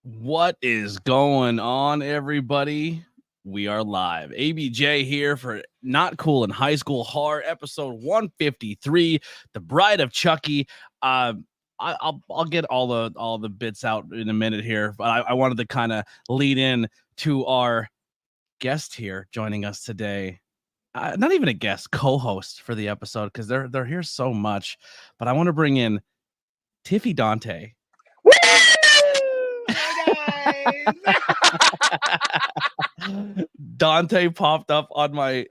What is going on, everybody? We are live. ABJ here for Not Cool in High School Horror, episode 153, The Bride of Chucky. I'll get all the bits out in a minute here, but I wanted to kind of lead in to our guest here joining us today. Not even a guest, co-host for the episode, because they're here so much. But I want to bring in Tiffy Dante. Dante popped up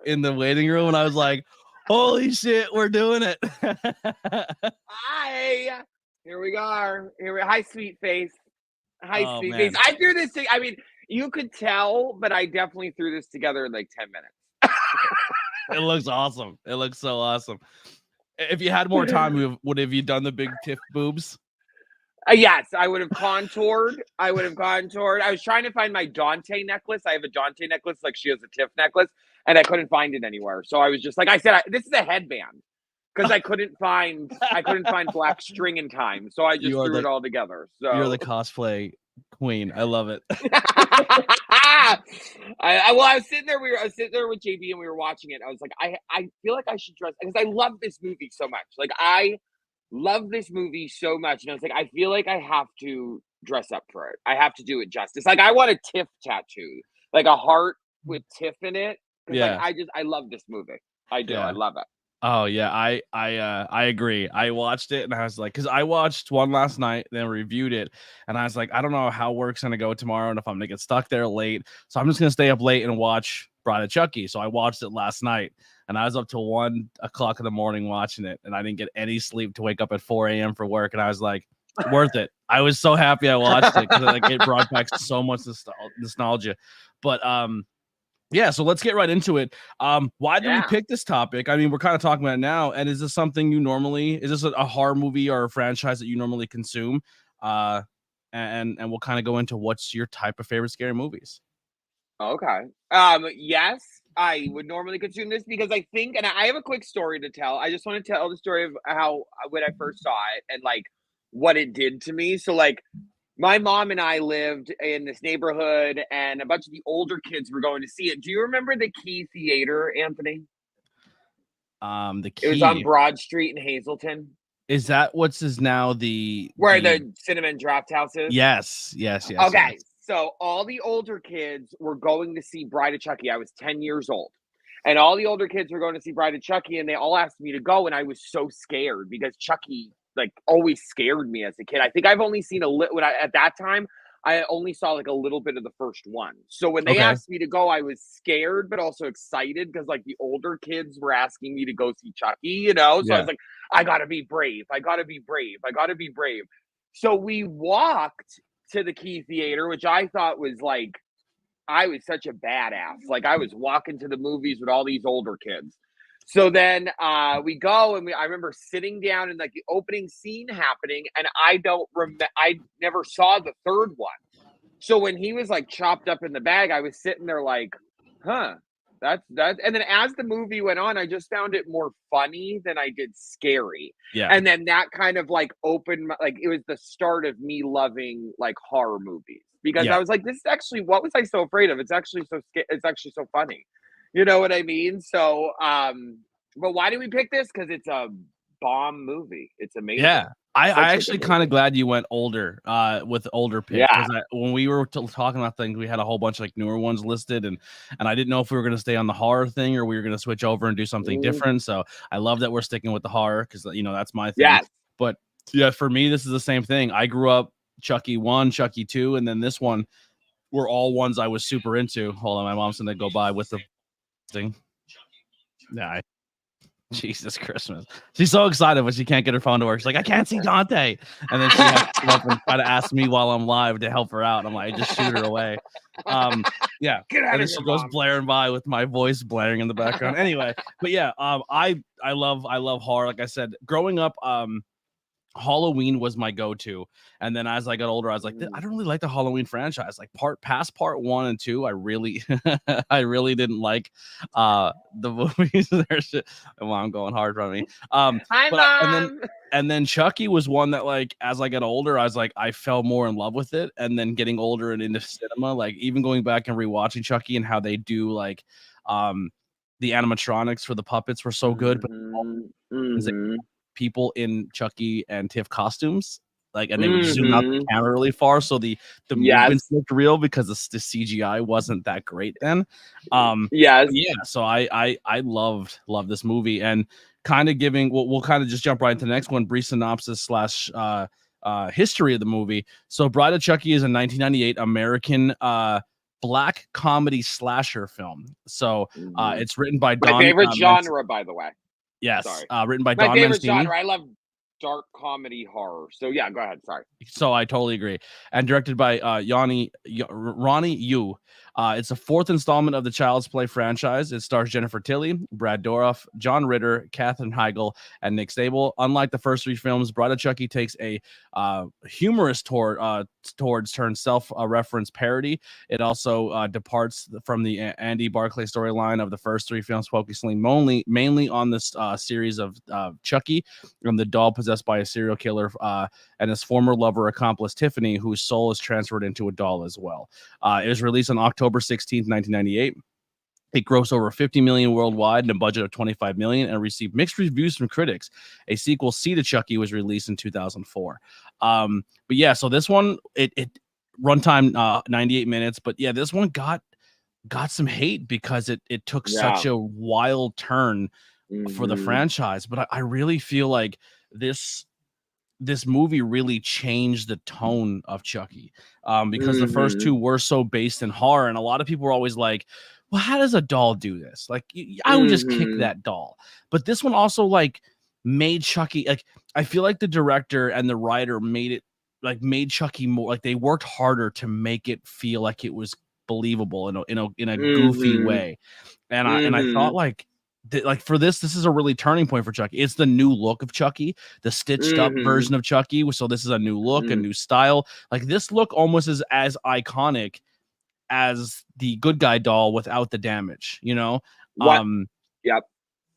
in the waiting room, and I was like, "Holy shit, we're doing it!" Hi, here we are. Hi, sweet face. Hi, sweet face. I threw this thing. I mean, you could tell, but I definitely threw this together in like 10 minutes. It looks awesome. It looks so awesome. If you had more time, would have you done the big Tiff boobs? Yes, I would have contoured. I was trying to find my Dante necklace. I have a Dante necklace, like she has a Tiff necklace, and I couldn't find it anywhere. So I was just like, I said, this is a headband because I couldn't find black string in time. So I just threw it all together. So you're the cosplay queen. I love it. I was sitting there. I was sitting there with JB, and we were watching it. I was like, I feel like I should dress because I love this movie so much. Like I love this movie so much, and I was like, I feel like I have to dress up for it. I have to do it justice. Like I want a Tiff tattoo, like a heart with Tiff in it. Yeah, like, I love this movie. I do. Yeah. I love it. Oh yeah, I agree. I watched it and I was like, because I watched one last night, then reviewed it, and I was like, I don't know how work's gonna go tomorrow, and if I'm gonna get stuck there late, so I'm just gonna stay up late and watch Bride of Chucky. So I watched it last night, and I was up till 1 o'clock in the morning watching it, and I didn't get any sleep to wake up at 4 a.m. for work, and I was like, worth it. I was so happy I watched it because like it brought back so much nostalgia. But yeah, so let's get right into it. Why did we pick this topic? I mean, we're kind of talking about it now, and is this something is this a horror movie or a franchise that you normally consume? And we'll kind of go into what's your type of favorite scary movies. Okay. Yes, I would normally consume this because I think, and I have a quick story to tell. I just want to tell the story of how when I first saw it and like what it did to me. So like my mom and I lived in this neighborhood, and a bunch of the older kids were going to see it. Do you remember the Key Theater, Anthony? The Key. It was on Broad Street in Hazleton. Is that where the Cinnamon Draft House is? Yes. Okay. Yes. So all the older kids were going to see Bride of Chucky. I was 10 years old. And all the older kids were going to see Bride of Chucky, and they all asked me to go, and I was so scared because Chucky like always scared me as a kid. I think I've only seen at that time, I only saw like a little bit of the first one. So when they asked me to go, I was scared, but also excited because like the older kids were asking me to go see Chucky, So I was like, I gotta be brave. So we walked to the Key Theater, which I thought was like, I was such a badass. Like I was walking to the movies with all these older kids. So then we go, and I remember sitting down and like the opening scene happening, and I never saw the third one. So when he was like chopped up in the bag, I was sitting there like, huh, that's. And then as the movie went on, I just found it more funny than I did scary. Yeah. And then that kind of like opened, like it was the start of me loving like horror movies because I was like, this is actually, what was I so afraid of? It's actually so funny. You know what I mean? So, but why did we pick this? Because it's a bomb movie. It's amazing. Yeah. I actually kind of glad you went older with older picks. Yeah. When we were talking about things, we had a whole bunch of like newer ones listed, and I didn't know if we were going to stay on the horror thing or we were going to switch over and do something different. So I love that we're sticking with the horror because that's my thing. Yes. But yeah, for me, this is the same thing. I grew up Chucky 1, Chucky 2, and then this one were all ones I was super into. Hold on, my mom's gonna go by with the thing. Yeah, Jesus Christmas. She's so excited when she can't get her phone to work. She's like, I can't see Dante. And then she has to come up and try to ask me while I'm live to help her out. I'm like, just shoot her away. Yeah. And then she goes blaring by with my voice blaring in the background. Anyway, but yeah, I love horror. Like I said, growing up, Halloween was my go-to, and then as I got older, I was like, I don't really like the Halloween franchise. Like past part 1 and 2, I really I really didn't like the movies. Well, I'm going hard from me. Hi, Mom. And then Chucky was one that, like, as I got older, I was like, I fell more in love with it. And then getting older and into cinema, like even going back and rewatching Chucky and how they do like the animatronics for the puppets were so good, but people in Chucky and Tiff costumes, like, and they would zoom out the camera really far, so the movements looked real because the CGI wasn't that great then. Yeah, so I loved this movie, and kind of giving, we'll kind of just jump right into the next one, brief synopsis / history of the movie. So Bride of Chucky is a 1998 American black comedy slasher film. So it's written by my favorite genre, by the way. Yes, written by my Don favorite Mancini. Genre. I love dark comedy horror. So yeah, go ahead. Sorry. So I totally agree. And directed by Ronnie Yu. It's the 4th installment of the Child's Play franchise. It stars Jennifer Tilly, Brad Dourif, John Ritter, Katherine Heigl, and Nick Stable. Unlike the first 3 films, Bride of Chucky takes a humorous towards turn self-reference parody. It also departs from the Andy Barclay storyline of the first 3 films, focusing mainly on this series of Chucky and the doll possessed by a serial killer and his former lover accomplice Tiffany, whose soul is transferred into a doll as well. It was released on October 16th, 1998. It grossed over 50 million worldwide and a budget of 25 million and received mixed reviews from critics. A sequel, C to Chucky, was released in 2004. But yeah, so this one, it runtime 98 minutes, but yeah, this one got some hate because it took such a wild turn for the franchise. But I really feel like this movie really changed the tone of Chucky, because the first 2 were so based in horror, and a lot of people were always like, well, how does a doll do this? Like, I would just kick that doll. But this one also, like, made Chucky, like, I feel like the director and the writer made Chucky more, like, they worked harder to make it feel like it was believable in a goofy way. And I thought, like for this is a really turning point for Chucky. It's the new look of Chucky, the stitched up version of Chucky. So this is a new look, a new style. Like, this look almost is as iconic as the good guy doll without the damage, you know? Yep.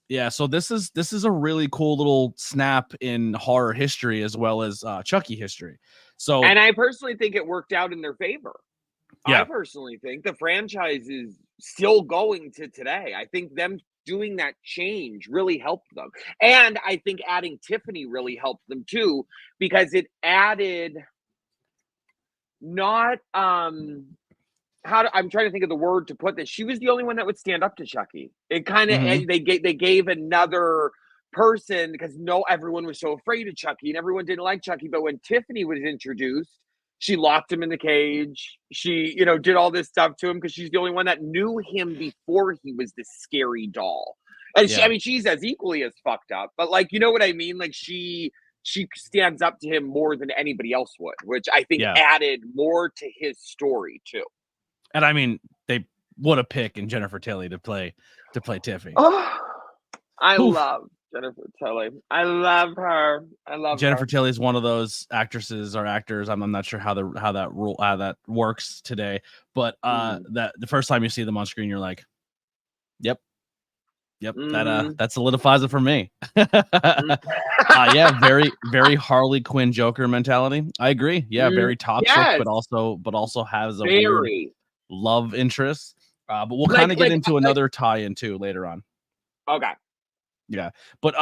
Yeah, so this is a really cool little snap in horror history as well as Chucky history. So, and I personally think it worked out in their favor. Yeah. I personally think the franchise is still going to today. I think them doing that change really helped them. And I think adding Tiffany really helped them too, because it added not I'm trying to think of the word to put this. She was the only one that would stand up to Chucky. It kind of they gave another person, because everyone was so afraid of Chucky and everyone didn't like Chucky. But when Tiffany was introduced, she locked him in the cage. She, did all this stuff to him because she's the only one that knew him before he was this scary doll. And she's as equally as fucked up, but, like, you know what I mean? Like, she stands up to him more than anybody else would, which I think added more to his story too. And I mean, what a pick in Jennifer Tilly to play Tiffany. Oh, I love Jennifer Tilly. I love her. Jennifer Tilly is one of those actresses or actors. I'm not sure how that works today, but that the first time you see them on screen, you're like, yep, that solidifies it for me. Yeah, very, very Harley Quinn Joker mentality. I agree. Yeah, very toxic, but also has a weird love interest. But we'll kind of get into another tie-in too later on. Okay. Yeah, but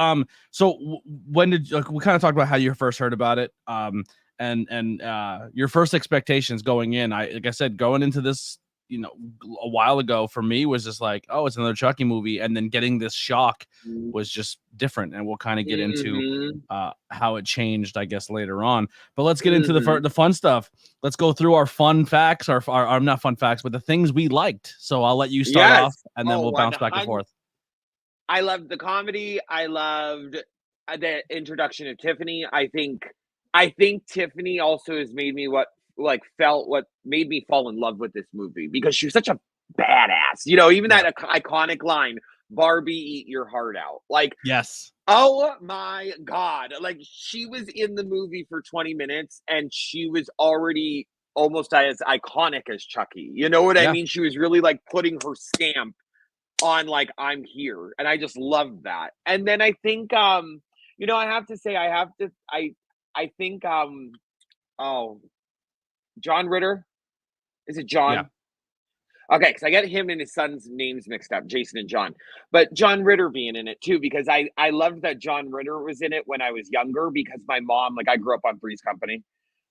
so when did we kind of talked about how you first heard about it, and your first expectations going in? Like I said, going into this a while ago for me was just like, oh, it's another Chucky movie, and then getting this shock was just different, and we'll kind of get into how it changed, I guess, later on. But let's get into the fun stuff. Let's go through our fun facts, our not fun facts, but the things we liked. So I'll let you start off, and then we'll bounce back and forth. I loved the comedy. I loved the introduction of Tiffany. I think Tiffany also has made me what made me fall in love with this movie, because she was such a badass. Even that iconic line, "Barbie, eat your heart out." Like, yes. Oh my God. Like, she was in the movie for 20 minutes and she was already almost as iconic as Chucky. You know what I mean? She was really like putting her stamp on, like, I'm here. And I just loved that. And then I think, I have to say, I think, John Ritter. Is it John? Yeah. Okay, because I get him and his son's names mixed up, Jason and John. But John Ritter being in it too, because I loved that John Ritter was in it when I was younger, because my mom, like, I grew up on Three's Company.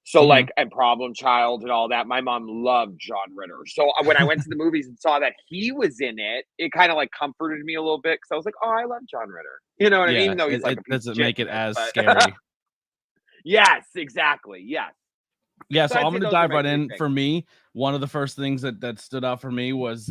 So like, and Problem Child and all that. My mom loved John Ritter. So when I went to the movies and saw that he was in it, it kind of like comforted me a little bit, because I was like, oh, I love John Ritter. You know what I mean? Even though he's like, it doesn't make it as scary. Yes, exactly. Yes. Yeah, so I'm going to dive right in. For me, one of the first things that stood out for me was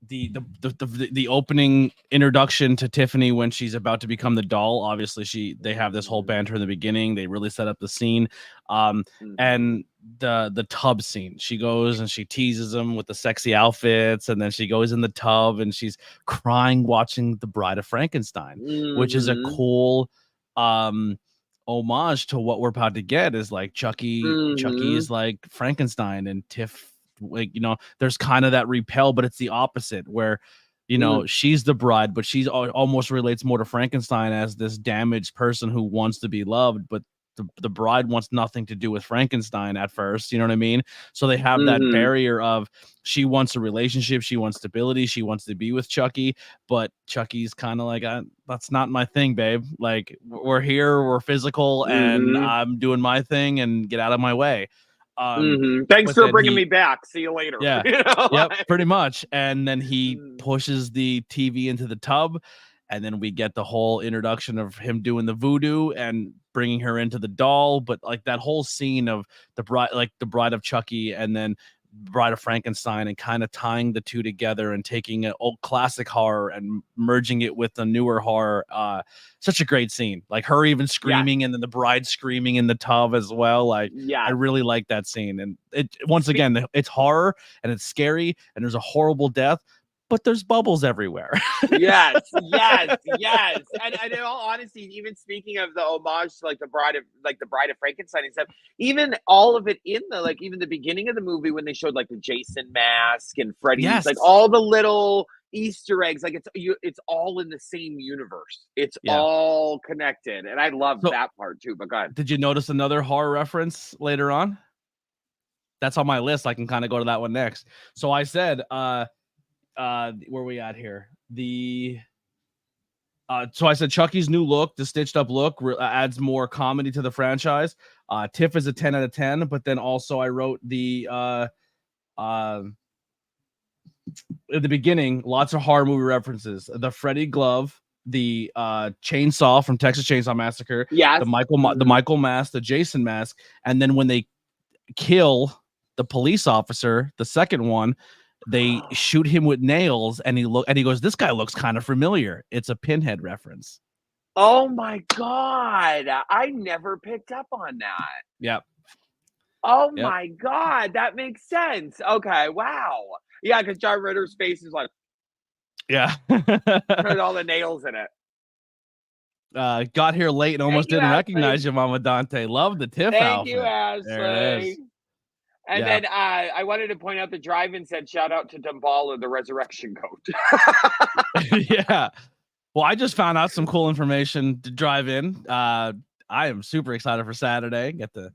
the opening introduction to Tiffany when she's about to become the doll. Obviously, they have this whole banter in the beginning. They really set up the scene, and the tub scene. She goes and she teases him with the sexy outfits, and then she goes in the tub and she's crying watching The Bride of Frankenstein, which is a cool homage to what we're about to get. Is like Chucky is like Frankenstein, and Tiff, like, there's kind of that repel, but it's the opposite, where she's the bride, but she's almost relates more to Frankenstein as this damaged person who wants to be loved, but the bride wants nothing to do with Frankenstein at first. You know what I mean? So they have that barrier of, she wants a relationship, she wants stability, she wants to be with Chucky, but Chucky's kind of like, that's not my thing, babe. Like, we're here, we're physical, and I'm doing my thing, and get out of my way. Thanks for bringing me back. See you later. Yeah. Yep, pretty much. And then he pushes the TV into the tub, and then we get the whole introduction of him doing the voodoo and bringing her into the doll. But like that whole scene of the bride of Chucky and then Bride of Frankenstein, and kind of tying the two together and taking an old classic horror and merging it with the newer horror. Such a great scene. Like her even screaming, and then the bride screaming in the tub as well. Like, I really like that scene. And it, once again, it's horror and it's scary and there's a horrible death, but there's bubbles everywhere. yes. And in all honesty, even speaking of the homage to the Bride of Frankenstein and stuff, even all of it in even the beginning of the movie when they showed like the Jason mask and Freddy's, like all the little Easter eggs, like it's all in the same universe. It's all connected, and I love that part too. But go ahead. Did you notice another horror reference later on? That's on my list. I can kind of go to that one next. So I said, where we at here? So I said Chucky's new look, the stitched up look, adds more comedy to the franchise. Tiff is a 10 out of 10, but then also I wrote at the beginning, lots of horror movie references. The Freddy glove, the chainsaw from Texas Chainsaw Massacre, the Michael mask, the Jason mask, and then when they kill the police officer, the second one, they shoot him with nails, and he goes, this guy looks kind of familiar. It's a Pinhead reference. Oh my God, I never picked up on that. Yep. Oh my God, that makes sense. Okay, wow. Yeah, because John Ritter's face is like, with all the nails in it. Got here late and almost didn't recognize you, Mama Dante. Love the Tiff outfit. Thank you, Ashley. There it is. And then I wanted to point out the drive-in said, shout out to Dumbala, the resurrection goat. Yeah. Well, I just found out some cool information to drive in. I am super excited for Saturday. We get the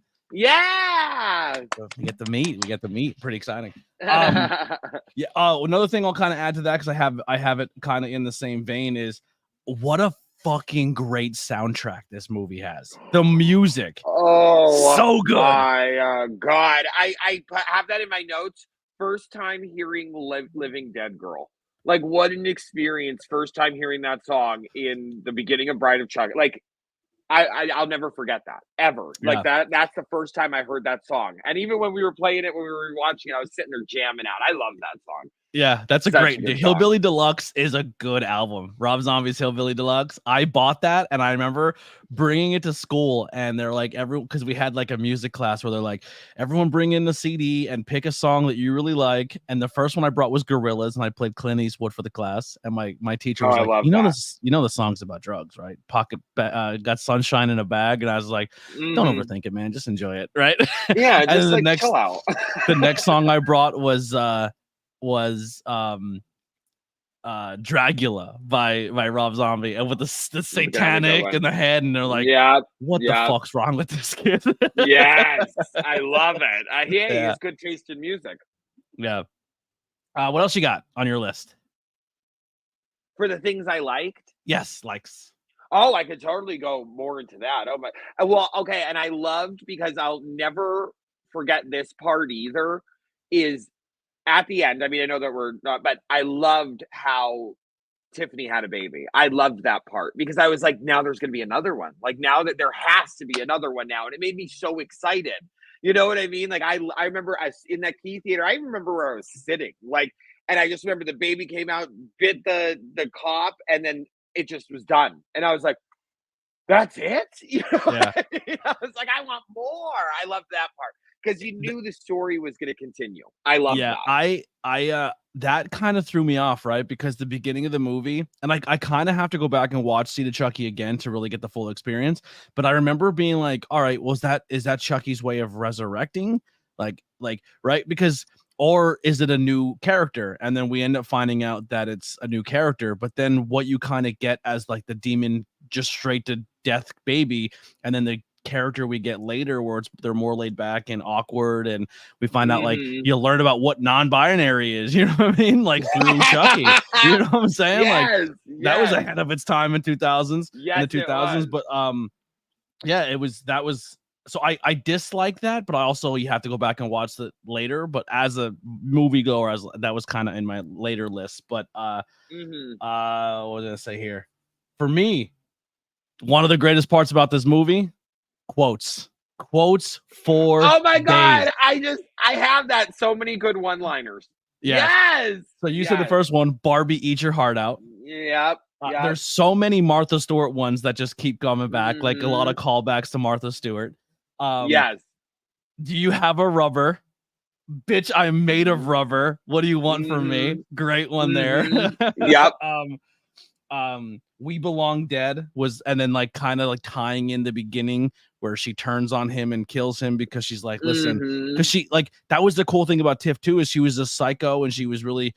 meet. Pretty exciting. Another thing I'll kind of add to that, because I have it kind of in the same vein, is what a fucking great soundtrack this movie has. The music, so good. My God, I have that in my notes. first time hearing Living Dead Girl. Like, what an experience. First time hearing that song in the beginning of Bride of Chucky. Like, I'll never forget that ever. Yeah. Like that's the first time I heard that song. And even when we were playing it, when we were watching it, I was sitting there jamming out. I love that song. Yeah, that's a Such great a good Hillbilly song. Deluxe is a good album. Rob Zombie's Hillbilly Deluxe. I bought that and I remember bringing it to school and they're like because we had like a music class where they're like everyone bring in the CD and pick a song that you really like. And the first one I brought was Gorillaz and I played Clint Eastwood for the class. And my teacher Oh, was I like, love you know that. the song's about drugs, right? Got sunshine in a bag. And I was like, don't Mhm. overthink it, man. Just enjoy it, right? Yeah, And just then like chill out. the next song I brought was Dragula by Rob Zombie and with the Another good satanic one. in the head and they're like Yeah, what the yeah. fuck's wrong with this kid? Yes, I love it. He Yeah, has good taste in music. yeah. What else you got on your list? For the things I liked, Yes, likes. oh, I could totally go more into that. Oh my, well, okay, and I loved because I'll never forget this part either. Is at the end. I mean, I know that we're not, but I loved how Tiffany had a baby. I loved that part because I was like, now there's going to be another one. Like now that there has to be another one now, and it made me so excited. You know what I mean? Like I remember us in that key theater. I remember where I was sitting. Like, and I just remember the baby came out, bit the cop, and then it just was done. And I was like, that's it. You know, Yeah. I was like, I want more. I loved that part because you knew the story was going to continue. I love Yeah, that. I that kind of threw me off, right? Because the beginning of the movie, and I kind of have to go back and watch See the Chucky again to really get the full experience. But I remember being like, all right, is that Chucky's way of resurrecting? Like, right? Because or is it a new character? And then we end up finding out that it's a new character. But then what you kind of get as like the demon just straight to death baby, and then the character we get later where they're more laid back and awkward and we find out like Mhm. you learn about what non-binary is, you know what I mean? Like through Chucky. You know what I'm saying? Like Yes, that was yes, ahead of its time in 2000s in the yes, it 2000s. was. But yeah, that was so I dislike that, but I also you have to go back and watch it later. But as a moviegoer, as that was kind of in my later list. But Mhm. what did I say here? For me, one of the greatest parts about this movie, quotes for Oh my days. god, I have that so many good one-liners. Yes. Yes, So you said the yes. first one, Barbie eat your heart out. Yep, yep. There's so many Martha Stewart ones that just keep coming back, like a lot of Mhm. callbacks to Martha Stewart. Yes. Do you have a rubber? Bitch, I'm made of Mhm. rubber. What do you want from me? Mhm. Great one there. Mhm. Yep. We Belong Dead was, and then like kind of like tying in the beginning where she turns on him and kills him because she's like, listen, because Mhm. she like that was the cool thing about Tiff too, is she was a psycho and she was really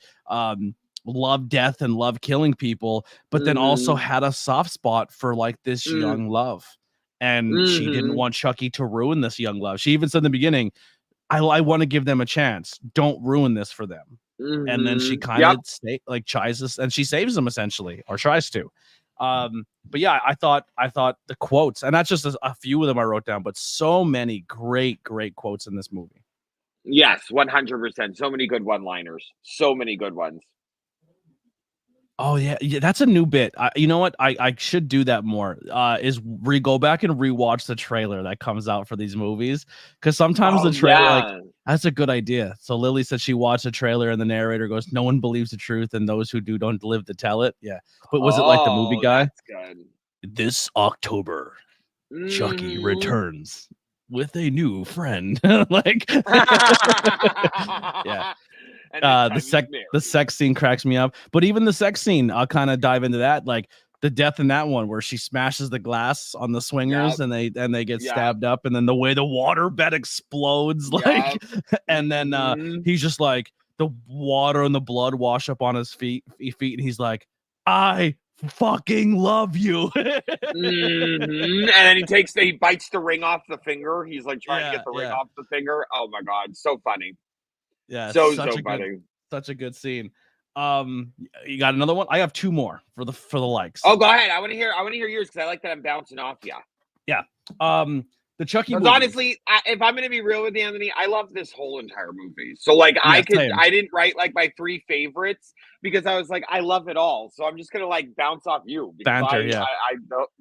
love death and love killing people, but then also Mhm. had a soft spot for like this Mm. young love. And she didn't Mhm. want Chucky to ruin this young love. She even said in the beginning, I want to give them a chance. Don't ruin this for them. And then she Mhm. kind Yep. of like tries this and she saves them essentially or tries to. But yeah, I thought the quotes, and that's just a few of them I wrote down, but so many great quotes in this movie. Yes, 100%. So many good one-liners. So many good ones. Oh yeah, that's a new bit. You know what? I should do that more. Is go back and rewatch the trailer that comes out for these movies because sometimes the Oh, trailer like yeah. that's a good idea. So Lily said she watched the trailer and the narrator goes, "No one believes the truth, and those who do don't live to tell it." Yeah, but was it like the movie Oh, guy? that's good. This October, Chucky Mhm. returns with a new friend. Like, yeah. And this The time he's the married. sex scene cracks me up. But even the sex scene, I'll kind of dive into that. Like the death in that one where she smashes the glass on the swingers Yep, and they get yep, stabbed up, and then the way the water bed explodes, like, yep. and then Mhm. he's just like the water and the blood wash up on his feet, and he's like, I fucking love you. Mhm. And then he bites the ring off the finger. He's like trying to get Yeah, the ring yeah. off the finger. Oh my god, so funny. Yeah, So funny. such a good scene. You got another one? I have two more for the Oh, likes. go ahead. I want to hear yours because I like that I'm bouncing off you. Yeah. Um, The Chucky Because movies. honestly, if I'm going to be real with Anthony, I love this whole entire movie. So like, Yeah, same. I didn't write like my 3 favorites because I was like, I love it all. So I'm just going to like bounce off you because Banter, yeah. I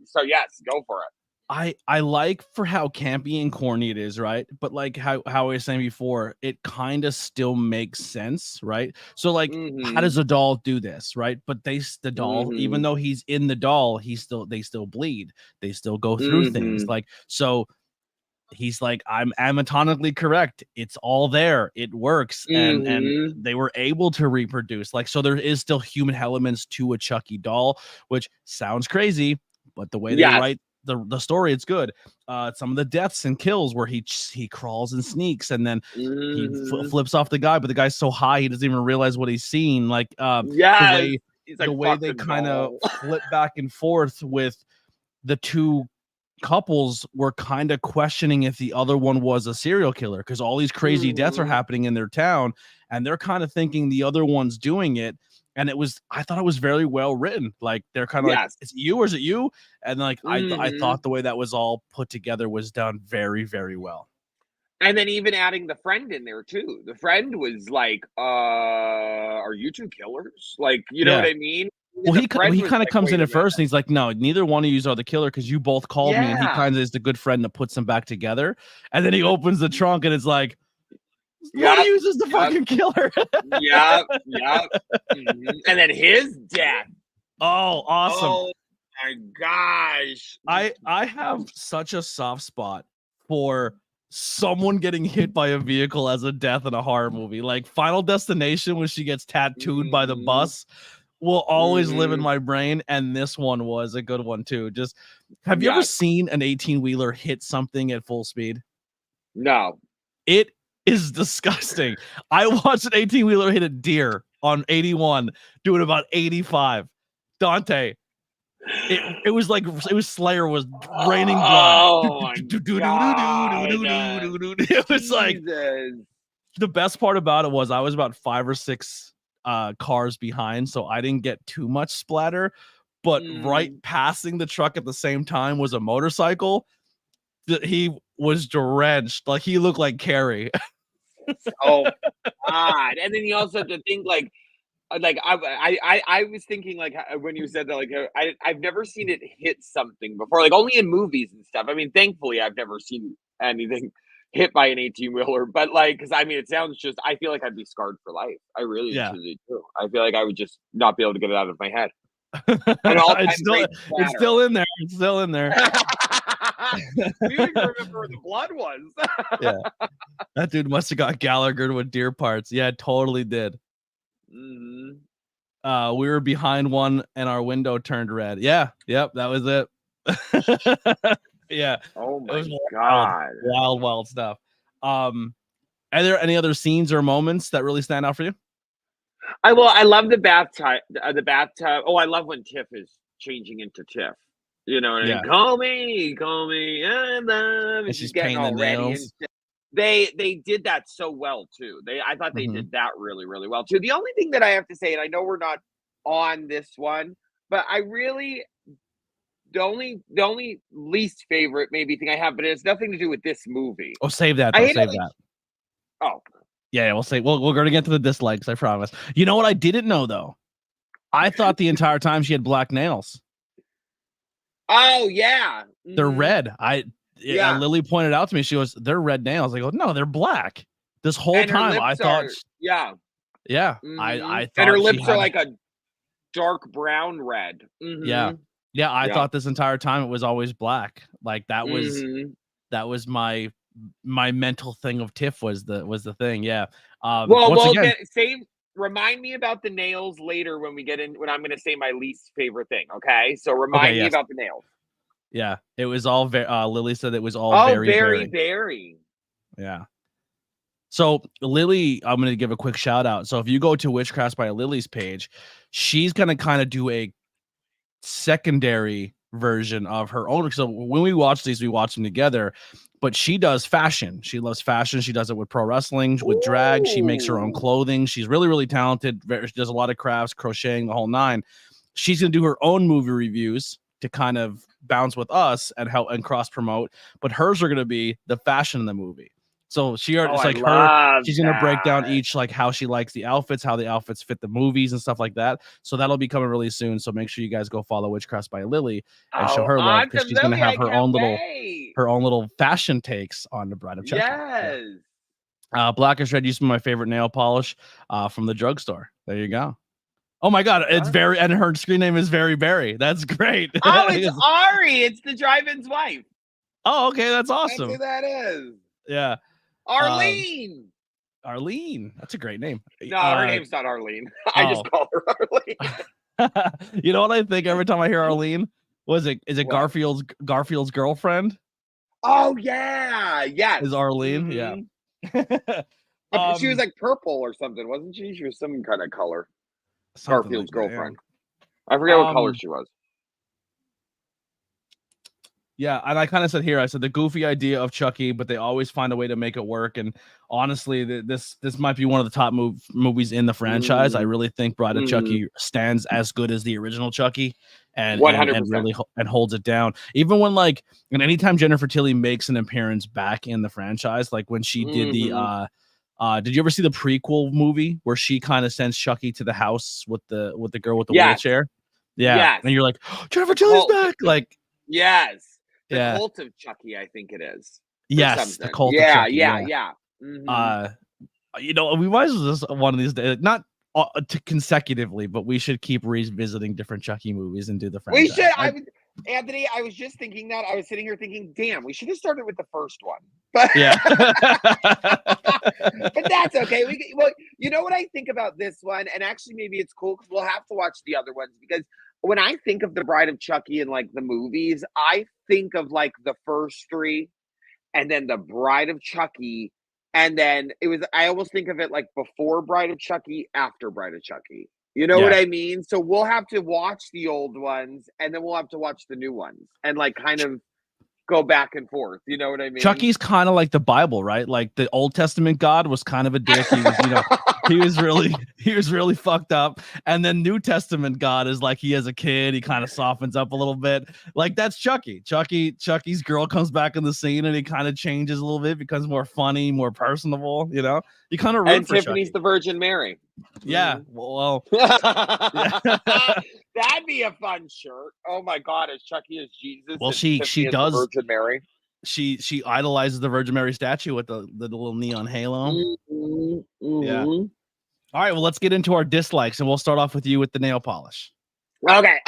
so yes, go for it. I like for how campy and corny it is, right? But like how I was saying before, it kind of still makes sense, right? So like, how does a doll do this, right? But the doll, even though he's in the doll, they still bleed, they still go through things, like so. He's like, I'm anatomically correct. It's all there. It works, and they were able to reproduce. Like, so there is still human elements to a Chucky doll, which sounds crazy, but the way they write the story, it's good. Some of the deaths and kills where he crawls and sneaks, and then he flips off the guy, but the guy's so high he doesn't even realize what he's seeing. Like, the way they kind of flip back and forth with the two couples were kind of questioning if the other one was a serial killer because all these crazy deaths are happening in their town, and they're kind of thinking the other one's doing it. And I thought it was very well written. Like, they're kind of like, is it you or is it you? And like, I thought the way that was all put together was done very, very well. And then even adding the friend in there too. The friend was like, are you two killers? Like, you know what I mean? Well, he kind of comes in at first and he's like, no, neither one of you are the killer because you both called me, and he kind of is the good friend that puts them back together. And then he opens the trunk and it's like, one of you is the fucking killer. And then his death. Oh, awesome. Oh my gosh. I have such a soft spot for someone getting hit by a vehicle as a death in a horror movie. Like Final Destination, when she gets tattooed by the bus, will always live in my brain, and this one was a good one too. Just have you ever seen an 18-wheeler hit something at full speed? No. It is disgusting. I watched an 18-wheeler hit a deer on 81 doing about 85. Dante, it was like Slayer was raining blood. Oh my God. It was like, the best part about it was I was about 5 or 6 cars behind, so I didn't get too much splatter, but right passing the truck at the same time was a motorcycle. He was drenched, like he looked like Carrie. Oh God. And then you also have to think like I was thinking like when you said that, like I've never seen it hit something before, like only in movies and stuff. I mean, thankfully I've never seen anything hit by an 18-wheeler, but like, because I mean, it sounds just, I feel like I'd be scarred for life. I really do. I feel like I would just not be able to get it out of my head. It's still in there. It's still in there. You even remember where the blood was. Yeah, that dude must have got Gallagher with deer parts. Yeah, totally did. We were behind one and our window turned red. Yeah, yep, that was it. Yeah. Oh my God. Wild stuff. Are there any other scenes or moments that really stand out for you? I love the bathtub. Oh, I love when Tiff is changing into Tiff. You know what I mean? Call me. And she's painting the nails. They did that so well too. I thought they did that really, really well too. The only thing that I have to say, and I know we're not on this one, but I really, the only least favorite maybe thing I have, but it has nothing to do with this movie. Oh, save that. Save that. Oh. Yeah, we'll say we're going to get to the dislikes, I promise. You know what I didn't know though? I thought the entire time she had black nails. Oh yeah. They're red. Lily pointed out to me, she goes, they're red nails. I go, no, they're black. This whole time I thought I thought, and her lips are like a dark brown red. I thought this entire time it was always black. Like that was my mental thing of Tiff was the thing. Remind me about the nails later when I'm going to say my least favorite thing. Okay, so remind me about the nails. Yeah, it was all very. Lily said it was all very. Yeah. So Lily, I'm going to give a quick shout out. So if you go to Witchcraft by Lily's page, she's going to kind of do a secondary version of her own. So when we watch these, we watch them together. But she does fashion. She loves fashion. She does it with pro wrestling, with drag. She makes her own clothing. She's really, really talented. She does a lot of crafts, crocheting, the whole nine. She's going to do her own movie reviews kind of bounce with us and help and cross promote, but hers are going to be the fashion in the movie. So it's like she's going to break down each, like how she likes the outfits, how the outfits fit the movies and stuff like that. So that'll be coming really soon. So make sure you guys go follow Witchcrafts by Lily and show her love, because she's going to have her own little fashion takes on the Bride of Chucky. Yes. Yeah. Blackish Red used to be my favorite nail polish from the drugstore. There you go. Oh my God, it's Very, and her screen name is Very Berry. That's great. Oh, it's Ari. It's the drive-in's wife. Oh, okay, that's awesome. That's who that is. Yeah. Arlene. Arlene. That's a great name. No, her name's not Arlene. I just call her Arlene. You know what I think every time I hear Arlene? Is it what? Garfield's girlfriend? Oh yeah. Yes. Is Arlene? Yeah. She was like purple or something, wasn't she? She was some kind of color. Garfield's girlfriend. Yeah. I forget what color she was. Yeah, and I kind of said here, I said the goofy idea of Chucky, but they always find a way to make it work. And honestly, this might be one of the top movies in the franchise. I really think Bride of Chucky stands as good as the original Chucky, and 100%. And really holds it down. Even when and anytime Jennifer Tilly makes an appearance back in the franchise, like when she did the did you ever see the prequel movie where she kind of sends Chucky to the house with the girl with the wheelchair? Yeah, yes. And you're like, oh, Jennifer Tilly's back, like yes. The Cult of Chucky, I think it is. Yes, the Cult of Chucky. Yeah. You know, we might as well just one of these days, not consecutively, but we should keep revisiting different Chucky movies and do the franchise. We should. Anthony, I was just thinking that. I was sitting here thinking, damn, we should have started with the first one. But yeah. But that's okay. Well, you know what I think about this one? And actually, maybe it's cool because we'll have to watch the other ones, because when I think of the Bride of Chucky and like the movies, I think of like the first three and then the Bride of Chucky. And then I almost think of it like before Bride of Chucky, after Bride of Chucky. You know what I mean? So we'll have to watch the old ones and then we'll have to watch the new ones and like kind of go back and forth. You know what I mean? Chucky's kind of like the Bible, right? Like the Old Testament God was kind of a dick. He was, he was really fucked up. And then New Testament God is like, he has a kid. He kind of softens up a little bit. Like that's Chucky. Chucky's girl comes back in the scene and he kind of changes a little bit, becomes more funny, more personable. You know, you kind of root and for Tiffany's Chucky. The Virgin Mary. Yeah. Well. That'd be a fun shirt. Oh my God, as Chucky as Jesus. Well, she does. The Virgin Mary. She idolizes the Virgin Mary statue with the little neon halo. Yeah. All right. Well, let's get into our dislikes, and we'll start off with you with the nail polish. Okay.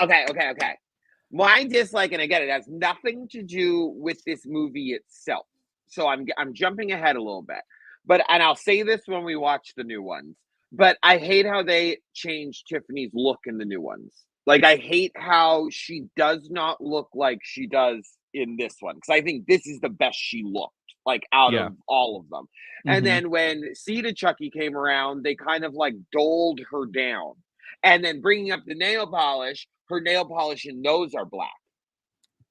My dislike, and again, it has nothing to do with this movie itself. So I'm jumping ahead a little bit, and I'll say this when we watch the new ones. But I hate how they changed Tiffany's look in the new ones. Like, I hate how she does not look like she does in this one. Because I think this is the best she looked, like, out of all of them. And then when Seed of Chucky came around, they kind of, like, doled her down. And then bringing up the nail polish, her nail polish and those are black.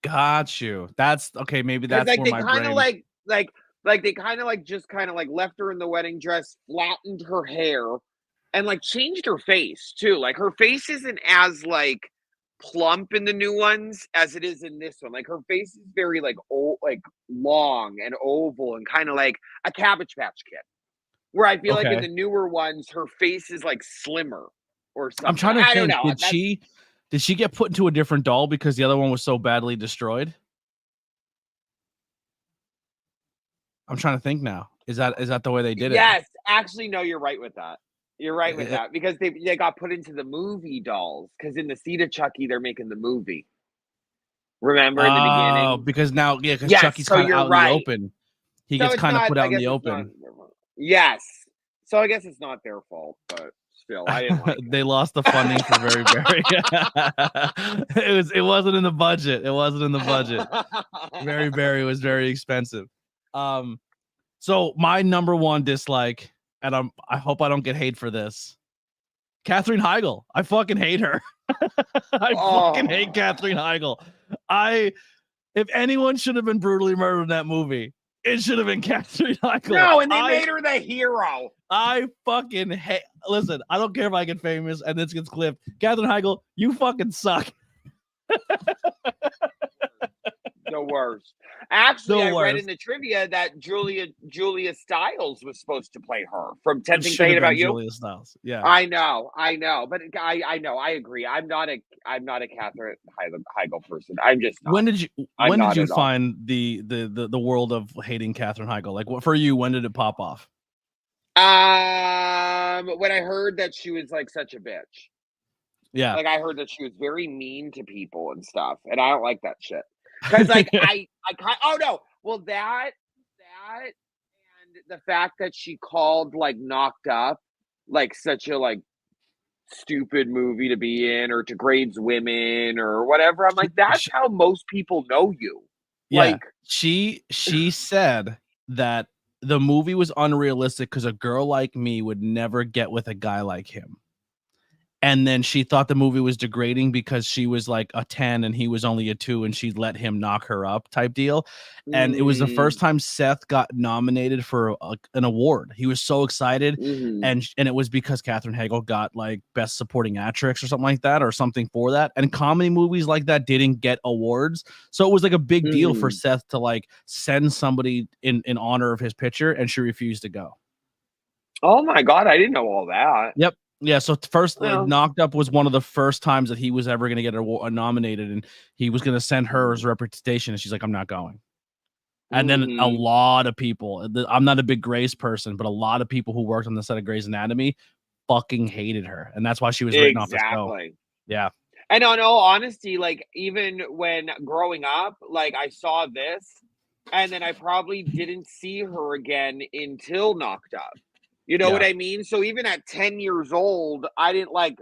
Got you. That's, okay, maybe that's like, where they my kind of brain... like they kind of like just kind of like left her in the wedding dress, flattened her hair, and like changed her face too. Like her face isn't as like plump in the new ones as it is in this one. Like her face is very like long and oval and kind of like a Cabbage Patch Kid. Where I feel like in the newer ones, her face is like slimmer or something. I'm trying to think. Don't know. Did she get put into a different doll because the other one was so badly destroyed? I'm trying to think now. Is that the way they did it? Yes, actually, no, you're right with that. You're right with that, because they got put into the movie dolls, because in the Seed of Chucky, they're making the movie. Remember in the beginning? Oh, because now, because Chucky's kind of out in the open. He gets kind of put out in the open. Yes. So I guess it's not their fault, but still, I didn't like it. They lost the funding for Very Berry. It wasn't in the budget. Very Berry was very expensive. So my number one dislike, and I hope I don't get hate for this, Katherine Heigl. I fucking hate her. I fucking hate Katherine Heigl. If anyone should have been brutally murdered in that movie, it should have been Katherine Heigl. No, and they made her the hero. I fucking hate. Listen, I don't care if I get famous and this gets clipped. Katherine Heigl, you fucking suck. The worst. Actually, The I read worst. in the trivia that Julia Stiles was supposed to play her from It 10 Things should I Hate have About been You. Julia Stiles. Yeah. I know, but I know, I agree. I'm not a Katherine Heigl person. I'm just not. When did I'm not you at all. find the world of hating Katherine Heigl? Like, what for you? When did it pop off? When I heard that she was like such a bitch. Yeah. Like I heard that she was very mean to people and stuff, and I don't like that shit. Because like I oh no, well that and the fact that she called like Knocked Up like such a like stupid movie to be in or degrades women or whatever. I'm like, that's how most people know you. Yeah. Like She said that the movie was unrealistic because a girl like me would never get with a guy like him. And then she thought the movie was degrading because she was like a 10 and he was only a 2 and she'd let him knock her up type deal. And it was the first time Seth got nominated for an award. He was so excited. And it was because Katherine Heigl got like best supporting actress or something like that or something for that. And comedy movies like that didn't get awards. So it was like a big deal for Seth to like send somebody in honor of his picture, and she refused to go. Oh my God, I didn't know all that. Yep. Yeah, so first, like, Knocked Up was one of the first times that he was ever going to get nominated, and he was going to send her as representation, and she's like, I'm not going. And then a lot of people, I'm not a big Grey's person, but a lot of people who worked on the set of Grey's Anatomy fucking hated her, and that's why she was written off the show. Yeah. And in all honesty, like, even when growing up, like, I saw this, and then I probably didn't see her again until Knocked Up. You know what I mean? So even at 10 years old, I didn't like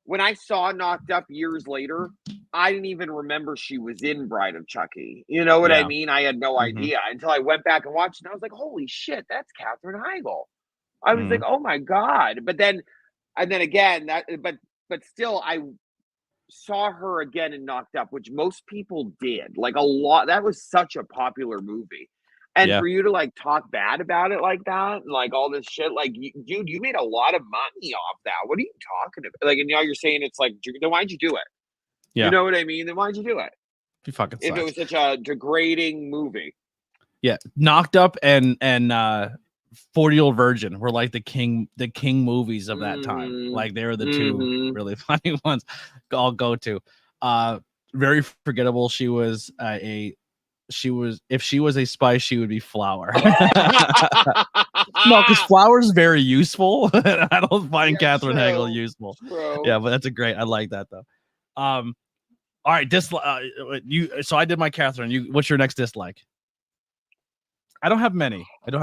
when I saw Knocked Up years later, I didn't even remember she was in Bride of Chucky. You know what I mean? I had no idea until I went back and watched it. And I was like, holy shit, that's Katherine Heigl. I was like, oh my God. But then, and then again, but still, I saw her again in Knocked Up, which most people did. Like a lot. That was such a popular movie. And for you to like talk bad about it like that, and like all this shit, like, dude, you made a lot of money off that. What are you talking about? Like, and now you're saying it's like, then why'd you do it? Yeah. You know what I mean? Then why'd you do it? You fucking sucks. If it was such a degrading movie. Yeah, Knocked Up and 40-Year-Old Virgin were like the king movies of that time. Like they were the two really funny ones. I'll go to. Very forgettable. If she was a spice, she would be Flour. No, because Flour's very useful. I don't find Katherine Heigl useful. True. Yeah, but that's a I like that though. All right, so I did my Katherine. What's your next dislike? I don't have many. I know,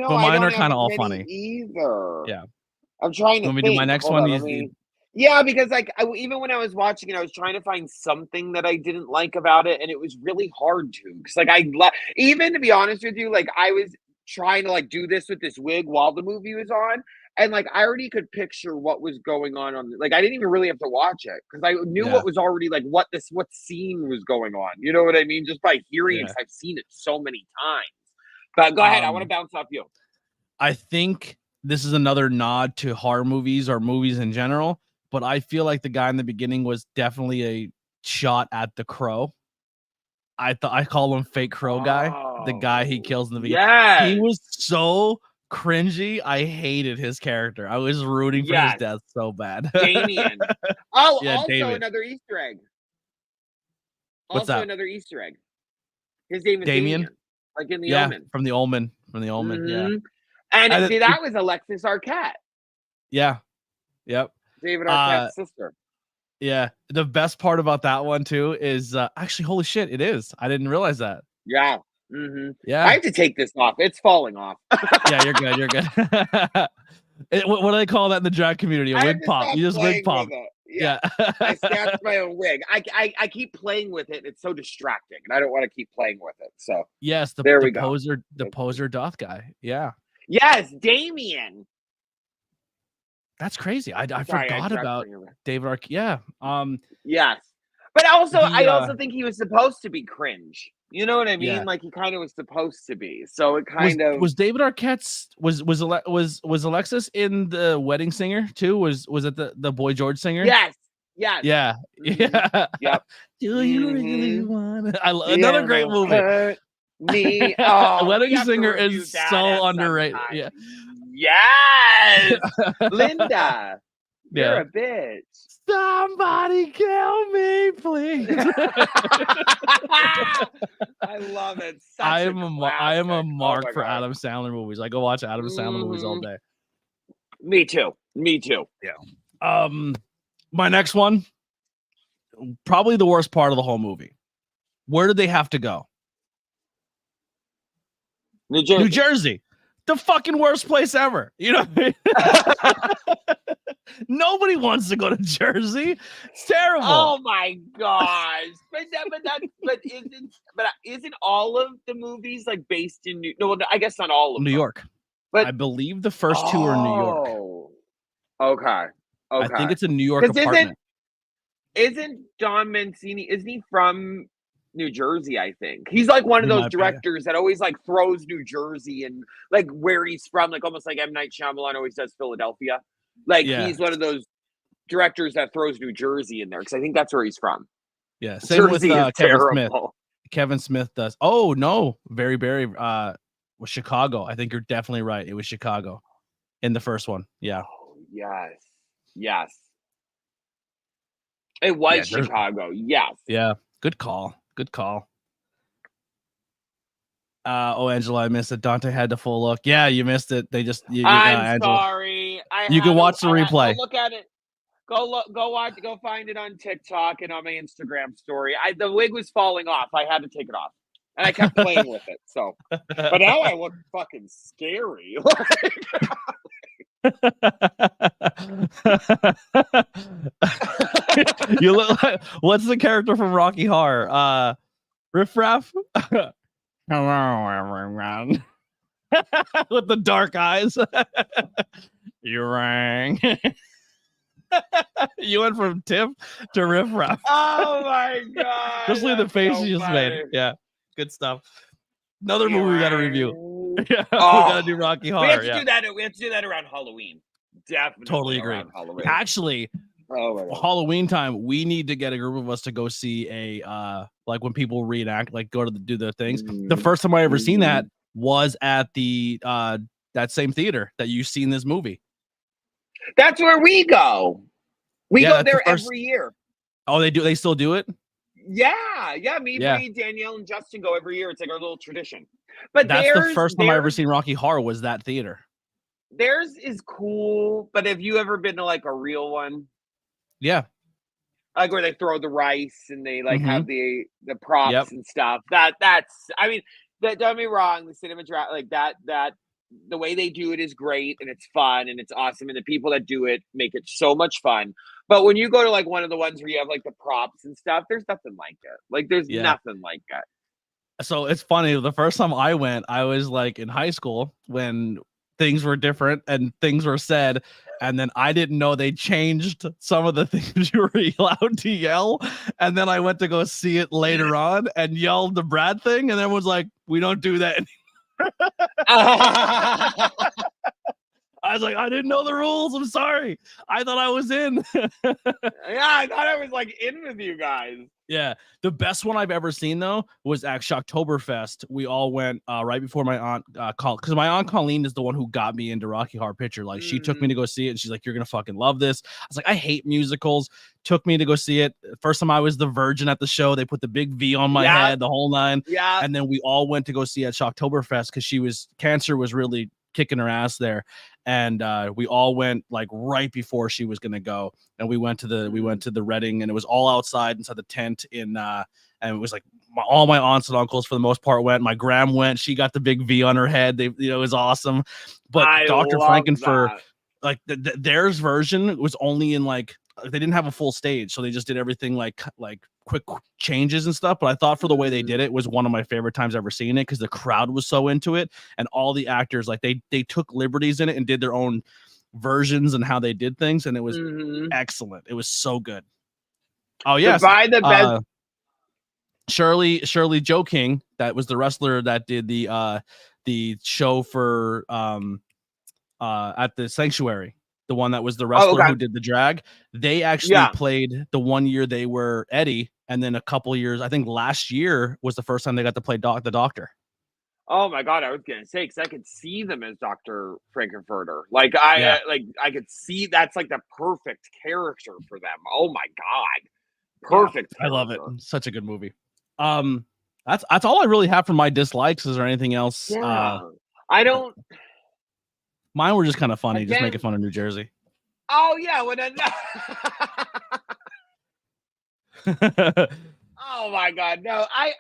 but mine are kind of all funny either. Yeah, I'm trying to. Let me do my next one. Yeah, because like even when I was watching it, I was trying to find something that I didn't like about it, and it was really hard to. Because like even to be honest with you, like I was trying to like do this with this wig while the movie was on, and like I already could picture what was going on. Like I didn't even really have to watch it because I knew what was already like what scene was going on. You know what I mean? Just by hearing it, 'cause I've seen it so many times. But go ahead, I want to bounce off you. I think this is another nod to horror movies or movies in general. But I feel like the guy in the beginning was definitely a shot at the Crow. I call him Fake Crow Guy. The guy he kills in the beginning. Yes. He was so cringy. I hated his character. I was rooting for his death so bad. Damien. Oh, yeah, also David. Another Easter egg. What's that? Another Easter egg. His name is Damien. Like in the Omen. From the Omen. Yeah. And see, that was Alexis Arquette. Yeah. Yep. David Arquette's sister. Yeah. The best part about that one too is actually, holy shit, it is. I didn't realize that. Yeah. Yeah. I have to take this off. It's falling off. Yeah, you're good. What do they call that in the drag community? A wig pop. You just wig pop. Yeah. I snatched my own wig. I keep playing with it. It's so distracting, and I don't want to keep playing with it. So yes, the poser doth guy. Yeah. Yes, Damien. That's crazy. I forgot about David Arquette. Yeah. Yes. But also, I also think he was supposed to be cringe. You know what I mean? Yeah. Like he kind of was supposed to be. So it kind of was David Arquette's was Alexis in The Wedding Singer too? Was it the Boy George singer? Yes. Yes. Yeah. Yeah. Yep. Do you really Mhm. want another great movie. Hurt me. Oh, we Wedding have to Singer review is that so at some underrated. time. Yeah. Yes. Linda, you're Yeah. a bitch. Somebody kill me, please. I love it. Such I a am a classic. Oh mark my for god. Adam Sandler movies. I go watch Adam Sandler movies all Mhm. day. Me too. Me too. Yeah. My next one, probably the worst part of the whole movie. Where did they have to go? New Jersey. New Jersey. The fucking worst place ever. You know what I mean? Nobody wants to go to Jersey. It's terrible. Oh my gosh! But isn't all of the movies like based in No, I guess not all of New them. York. But I believe the first two are in New York. Okay. I think it's a New York apartment. Isn't Don Mancini? Isn't he from New Jersey? I think he's like one of He those might be. directors that always like throws New Jersey and like where he's from, like almost like M. Night Shyamalan always does Philadelphia. Like Yeah. he's one of those directors that throws New Jersey in there because I think that's where he's from. Yeah, same Jersey with is Kevin Smith. terrible. Kevin Smith does. Oh no, very was Chicago. I think you're definitely right. It was Chicago in the first one. Yeah. Oh, yes. It was Chicago. Yes. Yeah. Good call. Oh, Angela, I missed it. Dante had the full look. Yeah, you missed it. They just I'm Angela. sorry. You can watch the replay. Go look at it. Go find it on TikTok and on my Instagram story. The wig was falling off. I had to take it off. And I kept playing with it. So, but now I look fucking scary. You look like, what's the character from Rocky Horror? Riff Raff? Hello, everyone. With the dark eyes. You rang. You went from Tiff to Riff Raff. Oh my god. Especially the face you just made. Yeah. Good stuff. Another movie we gotta review. Yeah, we gotta do Rocky Horror. We have to do that around Halloween. Definitely. Totally agree. Actually, Halloween time, we need to get a group of us to go see a like when people reenact, like go to do the things. The first time I ever seen that was at the that same theater that you seen this movie. That's where we go. We go there every year. Oh, they do. They still do it. Yeah. Me, Bree, Danielle, and Justin go every year. It's like our little tradition. But that's the first time I ever seen Rocky Horror was that theater. Theirs is cool, but have you ever been to like a real one? Yeah. Like where they throw the rice and they like have the props and stuff. That's I mean, don't get me wrong, the cinema like that the way they do it is great and it's fun and it's awesome and the people that do it make it so much fun. But when you go to like one of the ones where you have like the props and stuff, there's nothing like it. Like there's nothing like it. So it's funny. The first time I went, I was like in high school when things were different and things were said. And then I didn't know they changed some of the things you were allowed to yell. And then I went to go see it later on and yelled the Brad thing. And everyone's like, we don't do that anymore. I was like, I didn't know the rules. I'm sorry. I thought I was in. Yeah, I thought I was like in with you guys. Yeah. The best one I've ever seen, though, was at Shocktoberfest. We all went right before my aunt called, because my aunt Colleen is the one who got me into Rocky Horror Picture. Like, she took me to go see it, and she's like, you're going to fucking love this. I was like, I hate musicals. Took me to go see it. First time I was the virgin at the show. They put the big V on my head, the whole nine. Yeah. And then we all went to go see it at Shocktoberfest because cancer was really kicking her ass there. And we all went like right before she was gonna go, and we went to the Reading, and it was all outside inside the tent and it was like all my aunts and uncles for the most part went. My gram went. She got the big V on her head. It was awesome. But Dr. Frankenfurter, like theirs version was only in like they didn't have a full stage, so they just did everything like quick changes and stuff. But I thought for the way they did it was one of my favorite times I've ever seen it, because the crowd was so into it, and all the actors, like they took liberties in it and did their own versions and how they did things, and it was excellent. It was so good. Oh yes, Shirley Joe King, that was the wrestler that did the show for at the Sanctuary. the one that was the wrestler okay. who did the drag. They actually played the 1 year they were Eddie, and then a couple years, I think last year was the first time they got to play the Doctor. Oh my god, I was gonna say, because I could see them as Dr. Frankenfurter. Like I could see that's like the perfect character for them. Oh my god. Perfect. Yeah, I love it. Such a good movie. That's all I really have for my dislikes. Is there anything else? Yeah. I don't. Mine were just kind of funny, just making fun of New Jersey. Oh yeah, oh my god, no! I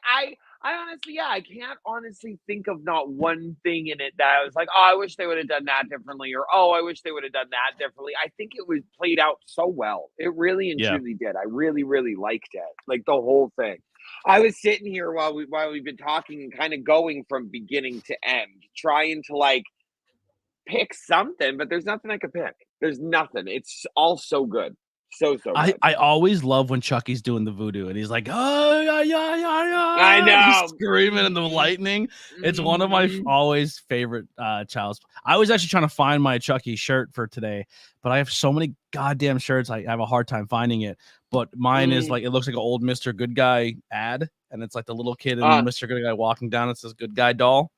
honestly, I can't honestly think of not one thing in it that I was like, oh, I wish they would have done that differently, or oh, I wish they would have done that differently. I think it was played out so well. It really and truly did. I really, really liked it, like the whole thing. I was sitting here while we've been talking and kind of going from beginning to end, trying to like pick something, but there's nothing I could pick. There's nothing. It's all so good. So good. I always love when Chucky's doing the voodoo and he's like, oh yeah. I know. He's screaming in the lightning. It's one of my always favorite child's. I was actually trying to find my Chucky shirt for today, but I have so many goddamn shirts. I have a hard time finding it. But mine is like, it looks like an old Mr. Good Guy ad, and it's like the little kid and Mr. Good Guy walking down. It says Good Guy doll.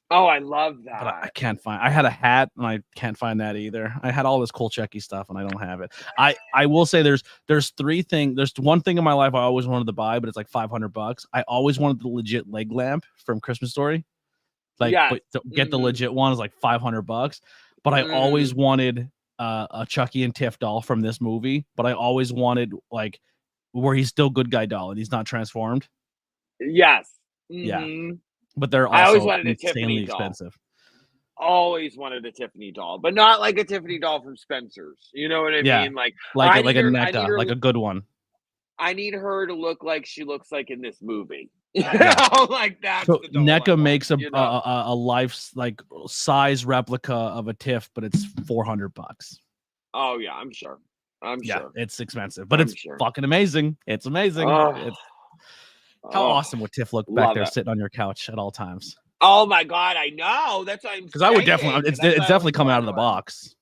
Oh, I love that. But I can't find. I had a hat and I can't find that either. I had all this cool Chucky stuff and I don't have it. I will say there's three things. There's one thing in my life I always wanted to buy, but it's like $500. I always wanted the legit leg lamp from Christmas Story. Like to get the legit one is like $500. But I always wanted a Chucky and Tiff doll from this movie. But I always wanted like where he's still Good Guy doll and he's not transformed. Yes. Yeah. But they're also I always wanted insanely expensive. Always wanted a Tiffany doll, but not like a Tiffany doll from Spencer's. You know what I mean? Like a NECA, like a good one. I need her to look like she looks like in this movie. Like that. So NECA makes a life like size replica of a Tiff, but it's $400. Oh yeah, I'm sure. Sure it's expensive, but it's fucking amazing. It's amazing. How awesome would Tiff look back there sitting on your couch at all times? Oh my god, I know. That's what I'm saying. Because I would definitely, it's definitely coming out of the box.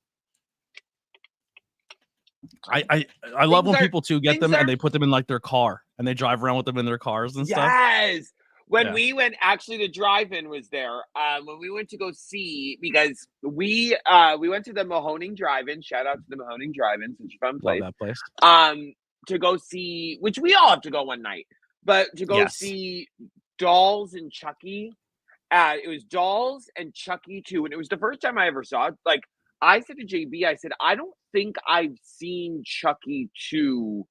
I love when people too get them and they put them in like their car and they drive around with them in their cars and stuff. Yes. When we went, actually, the drive-in was there. When we went to go see, because we went to the Mahoning Drive-In. Shout out to the Mahoning Drive-In, such a fun place. Love that place. To go see, which we all have to go one night. But to go see Dolls and Chucky, it was Dolls and Chucky 2. And it was the first time I ever saw it. Like, I said to JB, I said, I don't think I've seen Chucky 2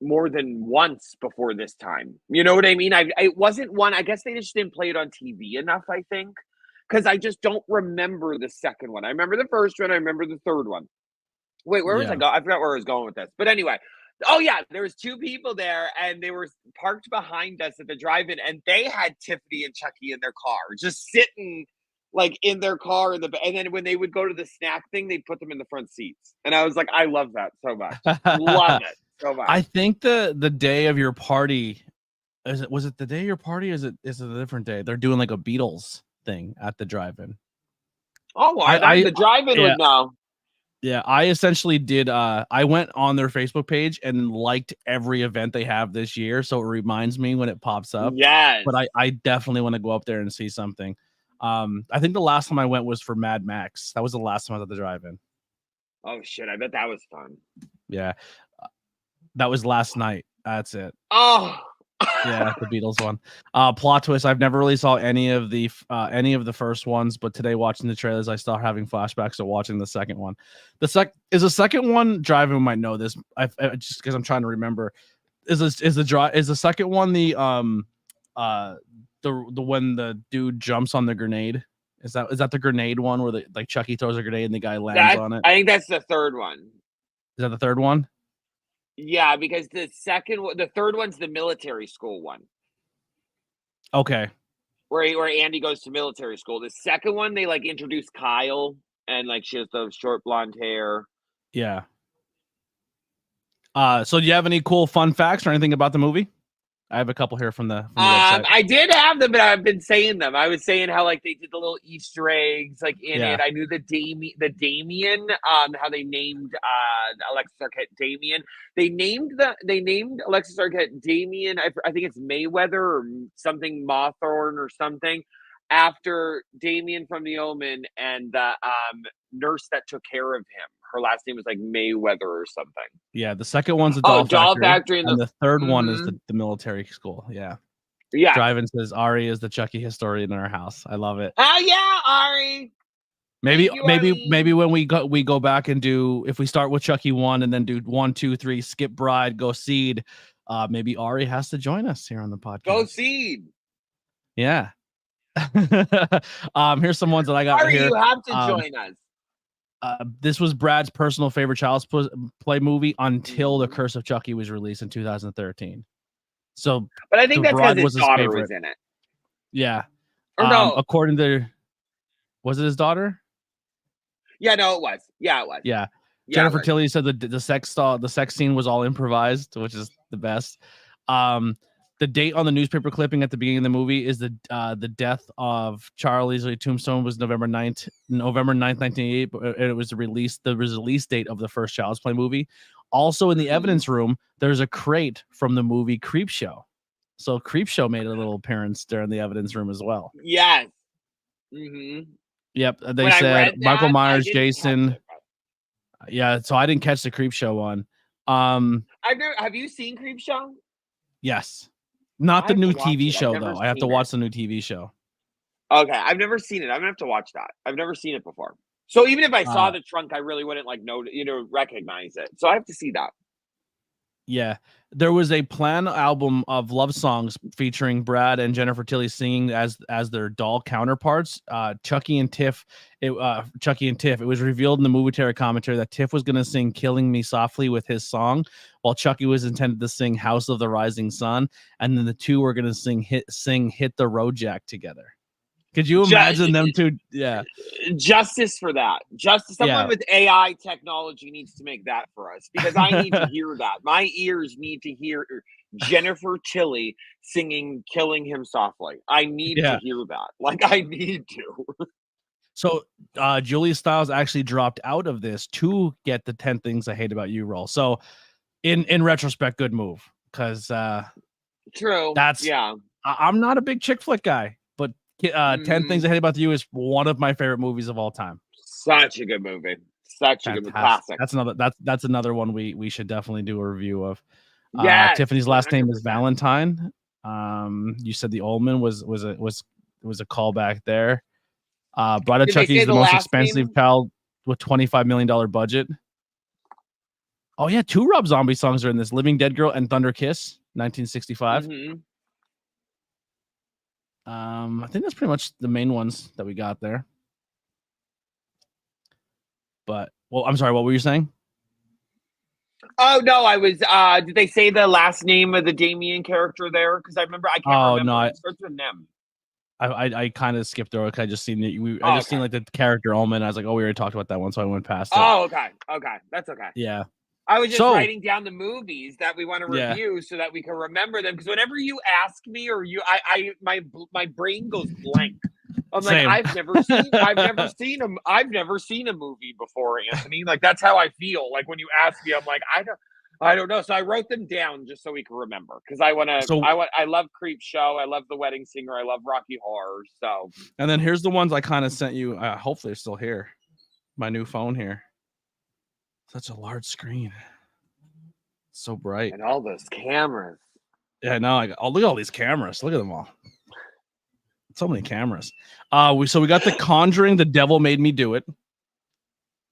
more than once before this time. You know what I mean? It wasn't one. I guess they just didn't play it on TV enough, I think. Because I just don't remember the second one. I remember the first one. I remember the third one. Wait, where was I going? I forgot where I was going with this. But anyway. Oh yeah, there was two people there, and they were parked behind us at the drive-in, and they had Tiffany and Chucky in their car, just sitting like in their car. And then when they would go to the snack thing, they'd put them in the front seats. And I was like, I love that so much. Love it so much. I think the day of your party, was it the day of your party? Is it a different day? They're doing like a Beatles thing at the drive-in. Oh, the drive-in would know. Yeah, I essentially did. I went on their Facebook page and liked every event they have this year, so it reminds me when it pops up. Yes. But I definitely want to go up there and see something. I think the last time I went was for Mad Max. That was the last time I was at the drive-in. Oh shit! I bet that was fun. Yeah, that was last night. That's it. Oh. Yeah, the Beatles one. Plot twist. I've never really saw any of the first ones, but today watching the trailers, I started having flashbacks to watching the second one. The second one. Driving might know this. Just because I'm trying to remember. Is the second one the when the dude jumps on the grenade? Is that the grenade one where like Chucky throws a grenade and the guy lands on it? I think that's the third one. Is that the third one? Yeah, because the third one's the military school one. Okay. Where Andy goes to military school. The second one, they like introduce Kyle and like she has the short blonde hair. Yeah. So do you have any cool fun facts or anything about the movie? I have a couple here from the website. I did have them, but I've been saying them. I was saying how like they did the little Easter eggs like in it. I knew the Damien, how they named Alexis Arquette Damien. They named Alexis Arquette Damien. I think it's Mayweather or something Mothorn or something, after Damien from The Omen and the nurse that took care of him. Her last name was like Mayweather or something. Yeah, the second one's a doll factory, and the third one is the military school. Yeah. Drive-in says Ari is the Chucky historian in our house. I love it. Oh yeah, Ari. Maybe when we go back and do, if we start with Chucky 1 and then do 1, 2, 3, skip Bride, go Seed. Maybe Ari has to join us here on the podcast. Go Seed. Yeah. Here's some ones that I got Ari, here. You have to join us. This was Brad's personal favorite Child's Play movie until The Curse of Chucky was released in 2013. So, but I think that's because his daughter was in it. Yeah. Or no. According to, was it his daughter? Yeah, no, it was. Yeah, it was. Yeah. Jennifer Tilly said the sex scene was all improvised, which is the best. The date on the newspaper clipping at the beginning of the movie is the death of Charlie's Tombstone was November 9th, 1988. But it was the release date of the first Child's Play movie. Also in the evidence room, there's a crate from the movie Creepshow. So Creepshow made a little appearance there in the evidence room as well. Yes. Mm-hmm. Yep. They said Michael Myers, Jason. Yeah. So I didn't catch the Creepshow one. Have you seen Creepshow? Yes. Not the new TV show, though. I have to watch the new TV show. Okay. I've never seen it. I'm going to have to watch that. I've never seen it before. So even if I saw the trunk, I really wouldn't recognize it. So I have to see that. Yeah. There was a planned album of love songs featuring Brad and Jennifer Tilly singing as their doll counterparts. Chucky and Tiff. It was revealed in the movie Terror commentary that Tiff was going to sing "Killing Me Softly" with his song, while Chucky was intended to sing "House of the Rising Sun," and then the two were going to sing "Hit the Road Jack" together. Could you imagine them two? Yeah. Justice for that. Someone with AI technology needs to make that for us, because I need to hear that. My ears need to hear Jennifer Tilly singing "Killing Him Softly." I need to hear that. Like, I need to. So Julia Stiles actually dropped out of this to get the 10 Things I Hate About You role. So in retrospect, good move. Because true. I'm not a big chick flick guy, but 10 Things I Hate About You is one of my favorite movies of all time. Such a good movie. Such a good classic. That's another one we should definitely do a review of. Tiffany's last name is Valentine. You said the Oldman was a callback there. Bride of Chucky is the most expensive child with $25 million budget. Oh yeah, 2 Rob Zombie songs are in this: "Living Dead Girl" and "Thunder Kiss," 1965. I think that's pretty much the main ones that we got there. But I'm sorry, what were you saying? Oh no, I was. Did they say the last name of the Damien character there? Because I remember I can't remember. No, it starts with an M. I kind of skipped over. I just seen it. I just seen like the character Omen. I was like, oh, we already talked about that one, so I went past it. Oh, okay, that's okay. Yeah. I was just writing down the movies that we want to review so that we can remember them. Because whenever you ask me or my brain goes blank. I'm Same. like, I've never seen a movie before, Anthony. Like, that's how I feel. Like, when you ask me, I'm like, I don't know. So I wrote them down just so we can remember. Because I love Creepshow. I love The Wedding Singer. I love Rocky Horror. So. And then here's the ones I kind of sent you. Hopefully they're still here. My new phone here. Such a large screen. So bright. And all those cameras. Yeah, no, look at all these cameras. Look at them all. So many cameras. We got The Conjuring, The Devil Made Me Do It.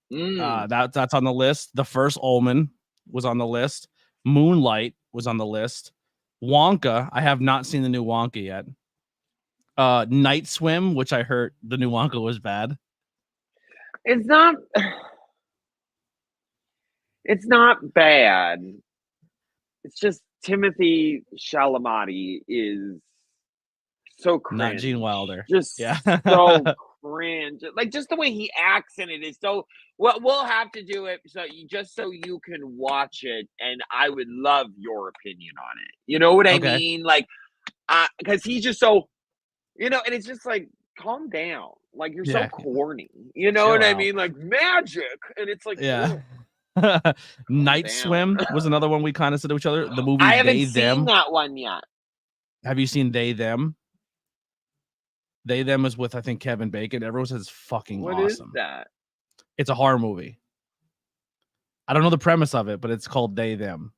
That's on the list. The first Omen was on the list. Moonlight was on the list. Wonka. I have not seen the new Wonka yet. Night Swim, which I heard the new Wonka was bad. It's not bad. It's just Timothy Chalamet is so cringe. Not Gene Wilder. Just so cringe. Like just the way he acts in it is so. Well, we'll have to do it so you can watch it, and I would love your opinion on it. You know what I Okay. mean? Like, because he's just so, and it's just like, calm down. Like you're so Yeah. corny. You know Chill what I out. mean? Like magic, and it's like, Yeah. ugh, Night down. Swim was another one we kind of said to each other. The movie I haven't They seen Them. that one yet. Have you seen They Them? They Them is with, I think, Kevin Bacon. Everyone says it's fucking What awesome. is that? It's a horror movie. I don't know the premise of it, but it's called They Them.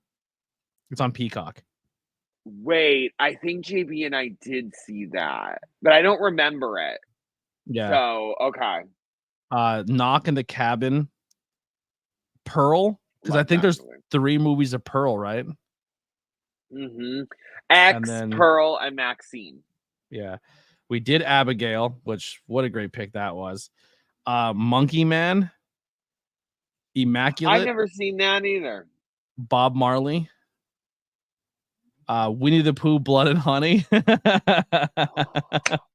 It's on Peacock. Wait, I think JB and I did see that, but I don't remember it. Yeah. So, okay. Knock in the Cabin. Pearl, because I think there's 3 movies of Pearl, right? Mm-hmm. X, then, Pearl, and Maxine. Yeah. We did Abigail, which what a great pick that was. Monkey Man. Immaculate. I've never seen that either. Bob Marley. Winnie the Pooh, Blood and Honey.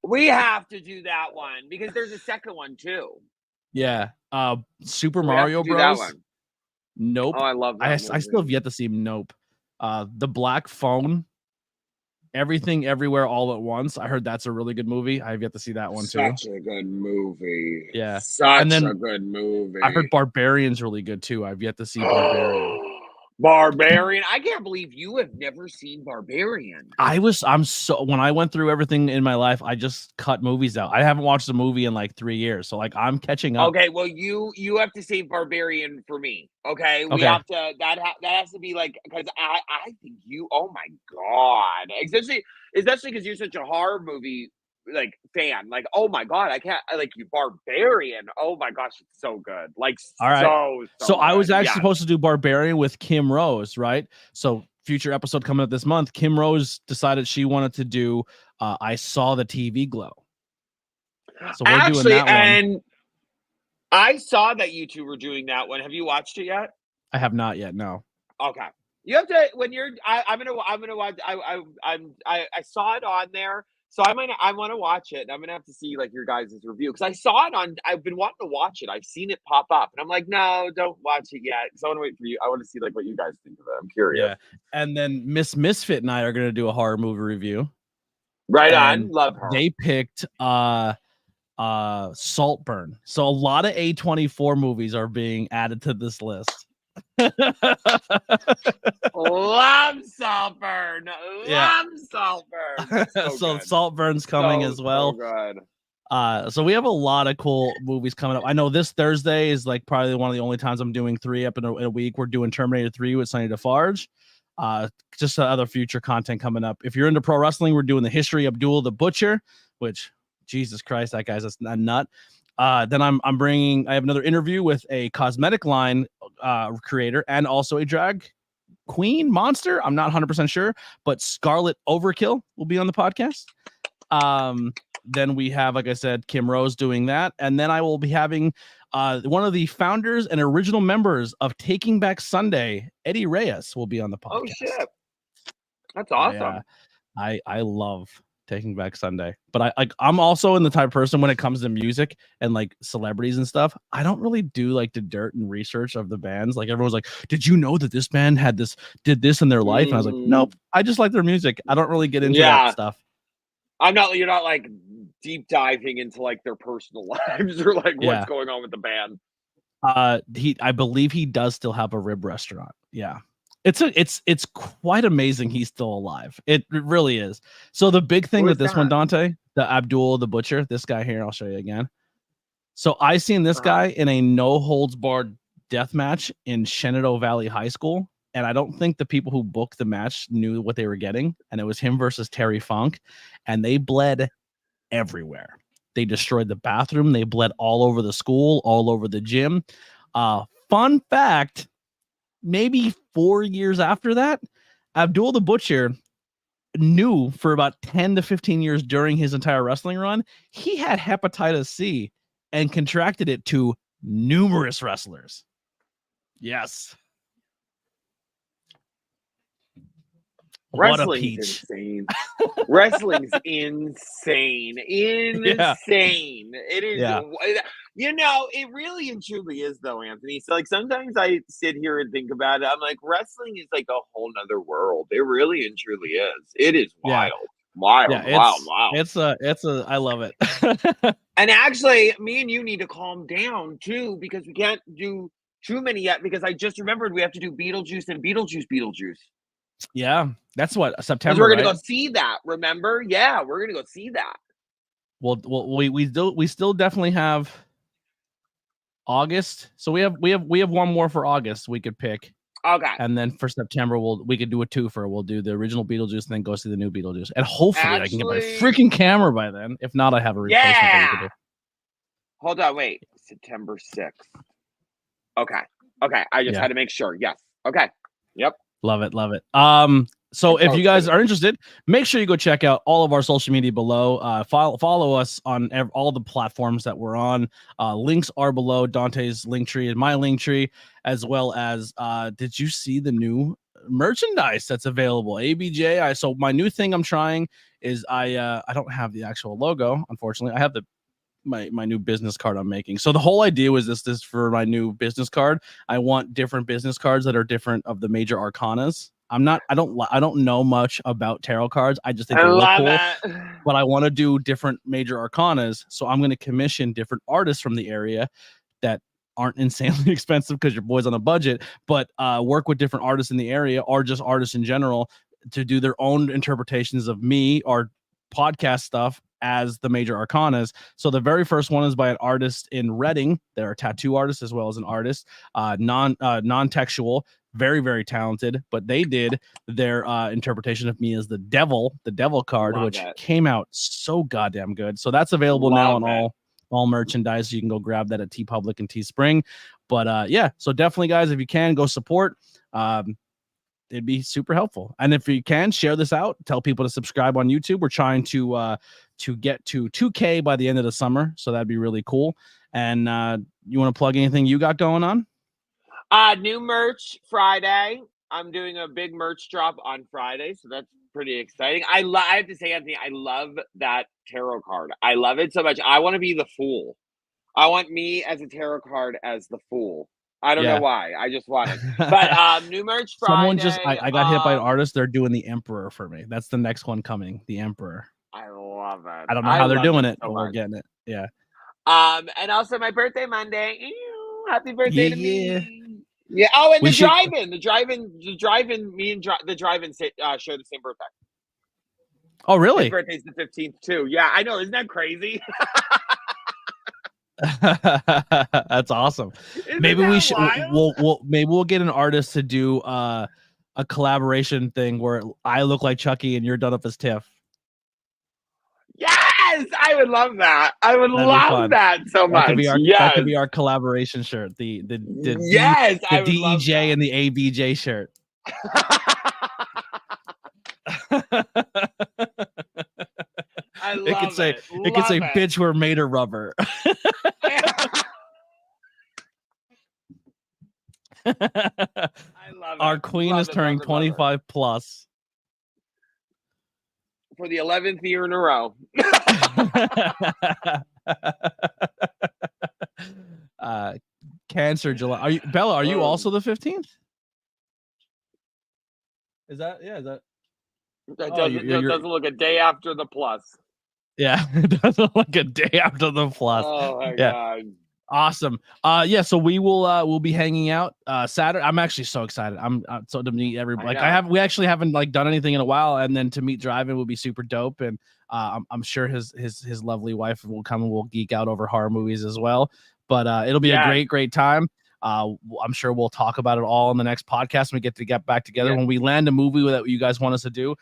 We have to do that one because there's a second one too. Yeah. Super Mario Bros. Nope. Oh, I love that. I still have yet to see Nope. The Black Phone. Everything Everywhere All at Once. I heard that's a really good movie. I have yet to see that one too. Such a good movie. Yeah. Such a good movie. I heard Barbarian's really good too. I've yet to see Barbarian. Barbarian. I can't believe you have never seen Barbarian. When I went through everything in my life, I just cut movies out. I haven't watched a movie in like 3 years. So like I'm catching up. Okay, well you have to save Barbarian for me. Okay. We have to that has to be like, because I think you, oh my God. Especially because you're such a horror movie like fan. Like, oh my God, I can't like you Barbarian. Oh my gosh, it's so good. Like all right. So good. I was actually supposed to do Barbarian with Kim Rose, right? So future episode coming up this month, Kim Rose decided she wanted to do I Saw the TV Glow. So we're doing that one. And I saw that you two were doing that one. Have you watched it yet? I have not yet, no. Okay. You have to when you're I'm gonna watch I saw it on there. So I want to watch it. And I'm gonna have to see like your guys' review because I saw it on. I've been wanting to watch it. I've seen it pop up, and I'm like, no, don't watch it yet. Because I want to wait for you. I want to see like what you guys think of it. I'm curious. Yeah, and then Miss Misfit and I are gonna do a horror movie review. Right on, love her. They picked Saltburn. So a lot of A24 movies are being added to this list. Love Saltburn. Love Saltburn. So Saltburn's coming as well. So good. So we have a lot of cool movies coming up. I know this Thursday is like probably one of the only times I'm doing 3 up in a week. We're doing Terminator 3 with Sonny Defarge. Just other future content coming up. If you're into pro wrestling, we're doing the history of Abdul the Butcher, which Jesus Christ, that guy's a nut. Then I have another interview with a cosmetic line creator and also a drag queen monster. I'm not 100% sure, but Scarlet Overkill will be on the podcast. Then we have, like I said, Kim Rose doing that. And then I will be having one of the founders and original members of Taking Back Sunday, Eddie Reyes, will be on the podcast. Oh, shit. That's awesome. I love Taking Back Sunday, but I'm also in the type of person when it comes to music and like celebrities and stuff. I don't really do like the dirt and research of the bands. Like everyone's like, did you know that this band did this in their life? And I was like, nope, I just like their music. I don't really get into that stuff. You're not like deep diving into like their personal lives or like what's going on with the band. I believe he does still have a rib restaurant. Yeah. It's quite amazing he's still alive. It really is. So the big thing with this one, Dante, the Abdul the Butcher, this guy here, I'll show you again. So I seen this guy in a no holds barred death match in Shenandoah Valley High School. And I don't think the people who booked the match knew what they were getting. And it was him versus Terry Funk. And they bled everywhere. They destroyed the bathroom. They bled all over the school, all over the gym. Fun fact, maybe 4 years after that, Abdul the Butcher knew for about 10 to 15 years during his entire wrestling run, he had hepatitis C and contracted it to numerous wrestlers. Yes. What a Wrestling's peach. insane. Wrestling's insane. Yeah. Insane. It is. Yeah. You know, it really and truly is, though, Anthony. So, like, sometimes I sit here and think about it. I'm like, wrestling is like a whole nother world. It really and truly is. It is Yeah. wild. Wild, Yeah, wild, wild. it's I love it. And actually, me and you need to calm down, too, because we can't do too many yet, because I just remembered we have to do Beetlejuice and Beetlejuice. Yeah, that's what, Because September, we're gonna right? go see that. Remember? Yeah, we're gonna go see that. Well, we still definitely have August. So we have one more for August we could pick. Okay. And then for September we could do a twofer. We'll do the original Beetlejuice and then go see the new Beetlejuice. And hopefully I can get my freaking camera by then. If not, I have a replacement that we could do. Hold on, wait. September 6th. Okay. I just had to make sure. Yes. Okay. Yep. Love it. So if you guys are interested, make sure you go check out all of our social media below. Follow us on all the platforms that we're on. Links are below. Dante's link tree and my link tree, as well as did you see the new merchandise that's available? ABJ. So my new thing I'm trying is I don't have the actual logo, unfortunately. I have my new business card I'm making. So the whole idea was this for my new business card. I want different business cards that are different of the major arcanas. I don't know much about tarot cards. I just think they look cool. But I want to do different major arcanas. So I'm going to commission different artists from the area that aren't insanely expensive because your boy's on a budget, but work with different artists in the area or just artists in general to do their own interpretations of me or podcast stuff as the major arcanas. So the very first one is by an artist in Reading. They're a tattoo artist as well as an artist, non-textual, very, very talented, but they did their interpretation of me as the devil card, which came out so goddamn good. So that's available now on all merchandise. You can go grab that at TeePublic and Teespring. But yeah, so definitely, guys, if you can, go support. It'd be super helpful. And if you can, share this out, tell people to subscribe on YouTube. We're trying to get to 2K by the end of the summer, so that'd be really cool. And you want to plug anything you got going on? New merch Friday. I'm doing a big merch drop on Friday, so that's pretty exciting. I have to say, Anthony, I love that tarot card. I love it so much. I want to be the fool. I want me as a tarot card as the fool. I don't know why. I just want it. But new merch Friday. I got hit by an artist. They're doing the Emperor for me. That's the next one coming. The Emperor. I love it. I don't know how they're doing it, but we're getting it. Yeah. And also my birthday Monday. Ew, happy birthday to me. Yeah. Oh, and the drive-in. Me and the drive-in share the same birthday. Oh, really? His birthday's the 15th too. Yeah, I know. Isn't that crazy? That's awesome. Maybe we should. We'll get an artist to do a collaboration thing where I look like Chucky and you're done up as Tiff. Yes, I would love that. I would love that so much. That could be our collaboration shirt. The DEJ and the ABJ shirt. I love it could say bitch, we're made of rubber. I love it. Our queen is turning 25 plus. For the 11th year in a row. Cancer July. Bella, are you also the 15th? Is that That doesn't look a day after the plus. Yeah, it doesn't look a day after the plus. Oh my God. Awesome. Yeah, so we'll be hanging out Saturday. I'm actually so excited. I'm so to meet everybody. We actually haven't done anything in a while, and then to meet Drive-In will be super dope. And I'm sure his lovely wife will come and we'll geek out over horror movies as well. But it'll be a great time. I'm sure we'll talk about it all in the next podcast when we get back together. When we land a movie that you guys want us to do,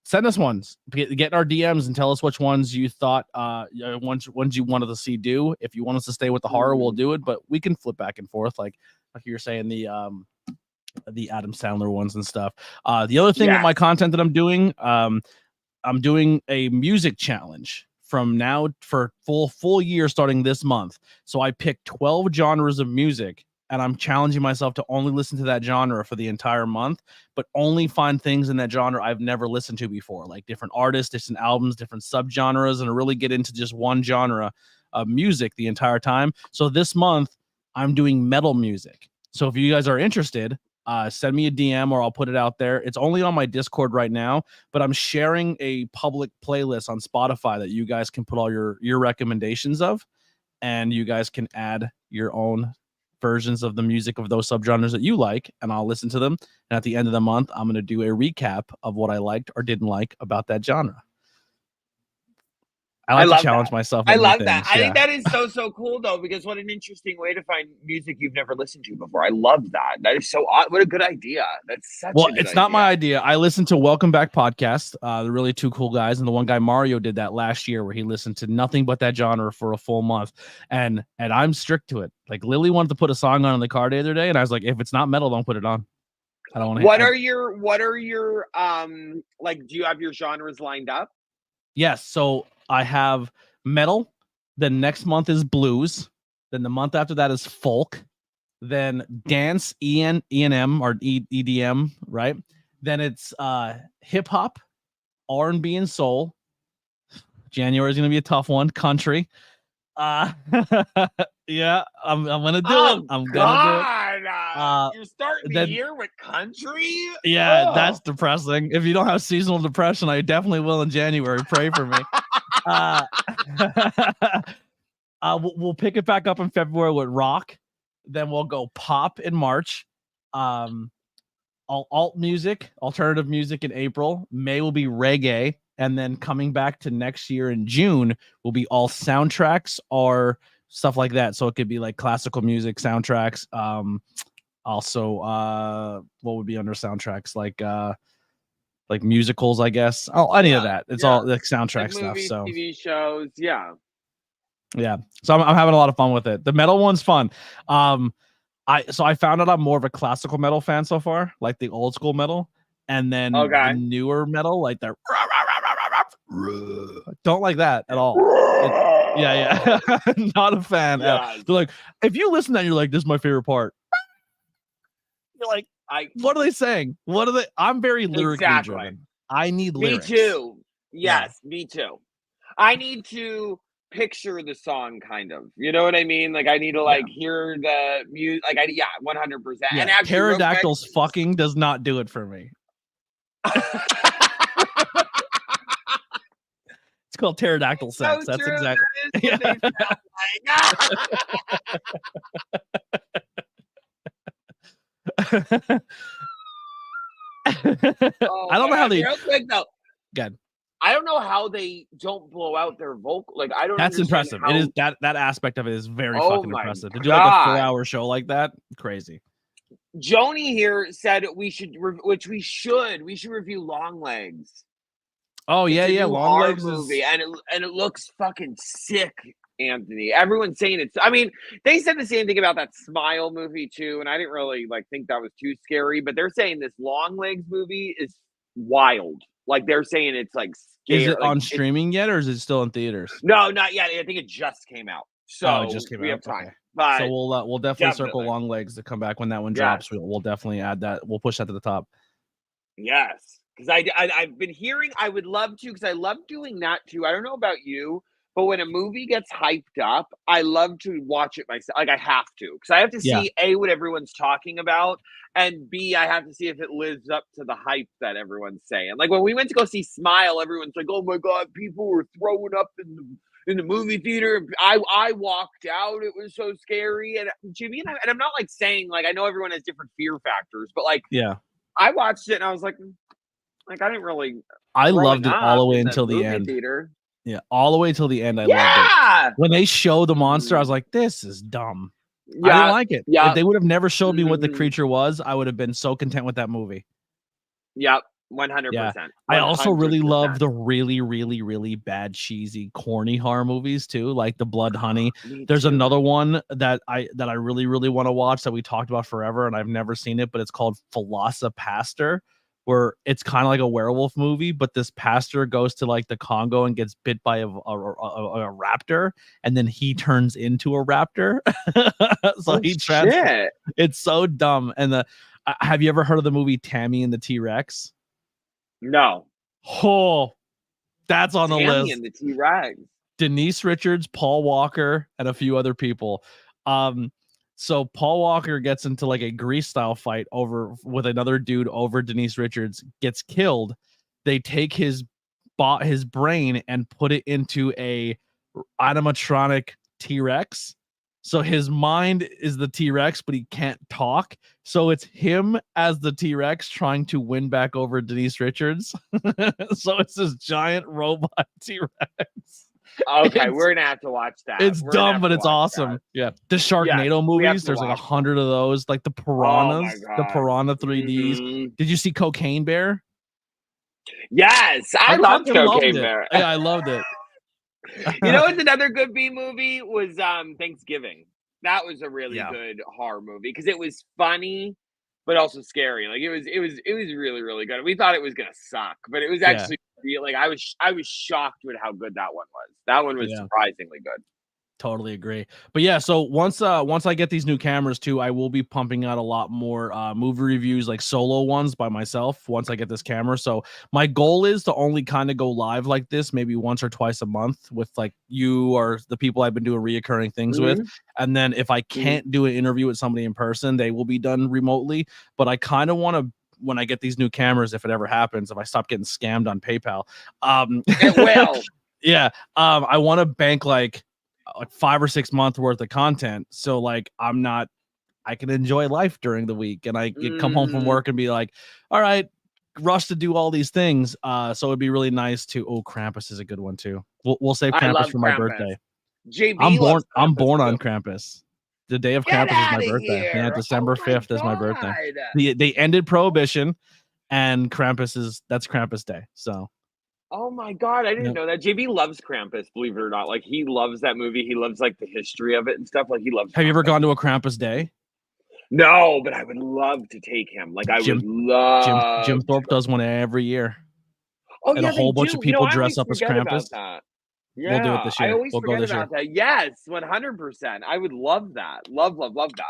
send us ones. Get in our DMs and tell us which ones you thought ones you wanted to see do. If you want us to stay with the horror, we'll do it, but we can flip back and forth like you're saying, the Adam Sandler ones and stuff. The other thing with my content that I'm doing a music challenge from now for full year starting this month. So I picked 12 genres of music and I'm challenging myself to only listen to that genre for the entire month, but only find things in that genre I've never listened to before, like different artists, different albums, different subgenres, and really get into just one genre of music the entire time. So this month I'm doing metal music. So if you guys are interested, send me a DM or I'll put it out there. It's only on my Discord right now, but I'm sharing a public playlist on Spotify that you guys can put all your recommendations of, and you guys can add your own versions of the music of those subgenres that you like, and I'll listen to them. And at the end of the month, I'm going to do a recap of what I liked or didn't like about that genre. I like to challenge myself. I love that. I think that is so cool though, because what an interesting way to find music you've never listened to before. I love that. That is so odd. What a good idea. That's such a good it's not my idea. I listened to Welcome Back podcast. They're really two cool guys, and the one guy Mario did that last year where he listened to nothing but that genre for a full month, and I'm strict to it. Like Lily wanted to put a song on in the car the other day, and I was like, if it's not metal, don't put it on. I don't want to. What are your like? Do you have your genres lined up? Yes. So I have metal. Then next month is blues. Then the month after that is folk. Then dance, ENM or EDM, right? Then it's hip hop, R&B and soul. January is gonna be a tough one. Country. Yeah, I'm gonna do it. I'm gonna do it. You're starting the year with country? Yeah, that's depressing. If you don't have seasonal depression, I definitely will in January. Pray for me. We'll pick it back up in February with rock. Then we'll go pop in March. Alt music, alternative music in April. May will be reggae. And then coming back to next year in June will be all soundtracks or stuff like that. So it could be like classical music soundtracks. Also, what would be under soundtracks? Like musicals, I guess. Oh, any of that. It's all like soundtrack like movies, stuff. So TV shows, yeah. So I'm having a lot of fun with it. The metal one's fun. I found out I'm more of a classical metal fan so far, like the old school metal, and then the newer metal, like the don't like that at all. Yeah. Not a fan. Yeah. They're like, if you listen to that, you're like, this is my favorite part. You're like, what are they saying? What are they? I'm very lyrically driven. I need lyrics. Me too. Yes, me too. I need to picture the song, kind of. You know what I mean? Like, I need to hear the music. Like, 100%. Yeah, and actually, pterodactyls fucking does not do it for me. It's called pterodactyl sex. That's true. Exactly. I don't know how they. Real quick though. Good. I don't know how they don't blow out their vocal. Like, I don't. That's impressive. It is that aspect of it is very fucking impressive. To do like a 4-hour show like that, crazy. Joni here said we should review Long Legs. Oh yeah, Long Legs movie, and it looks fucking sick, Anthony. Everyone's saying it's. I mean, they said the same thing about that Smile movie too, and I didn't really think that was too scary. But they're saying this Long Legs movie is wild. Like, they're saying it's like scary. Is it on streaming yet, or is it still in theaters? No, not yet. I think it just came out. So it just came we out. have time. Okay. But so we'll definitely circle Long Legs to come back when that one drops. We'll definitely add that. We'll push that to the top. Yes, because I've been hearing. I would love to, because I love doing that too. I don't know about you, but when a movie gets hyped up, I love to watch it myself. Like, I have to, because I have to see A, what everyone's talking about, and B, I have to see if it lives up to the hype that everyone's saying. Like, when we went to go see Smile, everyone's like, "Oh my god, people were throwing up in the movie theater." I walked out. It was so scary. And Jimmy and I'm not saying I know everyone has different fear factors, but I watched it and I was like I didn't really. I loved it all the way until the end. Theater. Yeah, all the way till the end. I loved it. When they showed the monster, I was like, "This is dumb." I didn't like it. Yeah. If they would have never showed me what the creature was, I would have been so content with that movie. Yep. 100%. I also really love the really, really, really bad, cheesy, corny horror movies too, like The Blood Honey. There's another one that I really, really want to watch that we talked about forever, and I've never seen it, but it's called Velocipaster. where it's kind of like a werewolf movie, but this pastor goes to like the Congo and gets bit by a raptor, and then he turns into a raptor. So shit. It's so dumb. And have you ever heard of the movie Tammy and the T-Rex? No. Oh, that's on the list. Tammy and the T-Rex. Denise Richards, Paul Walker, and a few other people. So Paul Walker gets into like a Grease style fight with another dude over Denise Richards, gets killed. They take his brain and put it into a animatronic T-Rex. So his mind is the T-Rex, but he can't talk. So it's him as the T-Rex trying to win back over Denise Richards. So it's this giant robot T-Rex. Okay, we're gonna have to watch that. It's dumb, but it's awesome. That. Yeah, the Sharknado movies. There's like 100 of those, like the piranhas, the Piranha 3Ds. Mm-hmm. Did you see Cocaine Bear? Yes, I loved Cocaine Bear. Yeah, I loved it. You know what's another good B movie was Thanksgiving. That was a really good horror movie because it was funny, but also scary. Like it was really, really good. We thought it was gonna suck, but it was actually like I was shocked with how good that one was. That one was surprisingly good. Totally agree. But yeah, so once I get these new cameras too, I will be pumping out a lot more movie reviews, like solo ones by myself once I get this camera. So my goal is to only kind of go live like this maybe once or twice a month with like you or the people I've been doing reoccurring things with. And then if I can't do an interview with somebody in person, they will be done remotely. But I kind of want to, when I get these new cameras, if it ever happens, if I stop getting scammed on PayPal, it will. Yeah. I want to bank like 5 or 6 months worth of content. So like, I can enjoy life during the week and I can come home from work and be like, all right, rush to do all these things. So it'd be really nice to, Krampus is a good one too. We'll save Krampus for my birthday. JB I'm born on Krampus. The day of Krampus is my birthday. Here. Yeah, December 5th is my birthday. They ended Prohibition and that's Krampus Day. So oh my God, I didn't know that. JB loves Krampus, believe it or not. Like he loves that movie. He loves like the history of it and stuff. Like he loves. Have you ever gone to a Krampus Day? No, but I would love to take him. Like I would love. Jim Thorpe does one every year. Oh, and a whole bunch of people dress up as Krampus. Yeah, we'll do it this year. I always forget about that. Yes, 100%. I would love that. Love that.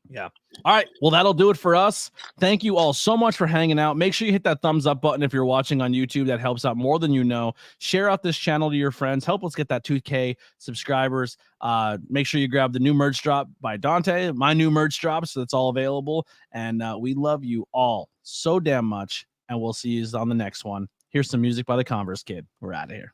Yeah. All right. Well, that'll do it for us. Thank you all so much for hanging out. Make sure you hit that thumbs up button if you're watching on YouTube. That helps out more than you know. Share out this channel to your friends. Help us get that 2K subscribers. Make sure you grab the new merch drop by Dante, my new merch drop, so it's all available. And we love you all so damn much. And we'll see you on the next one. Here's some music by the Converse Kid. We're out of here.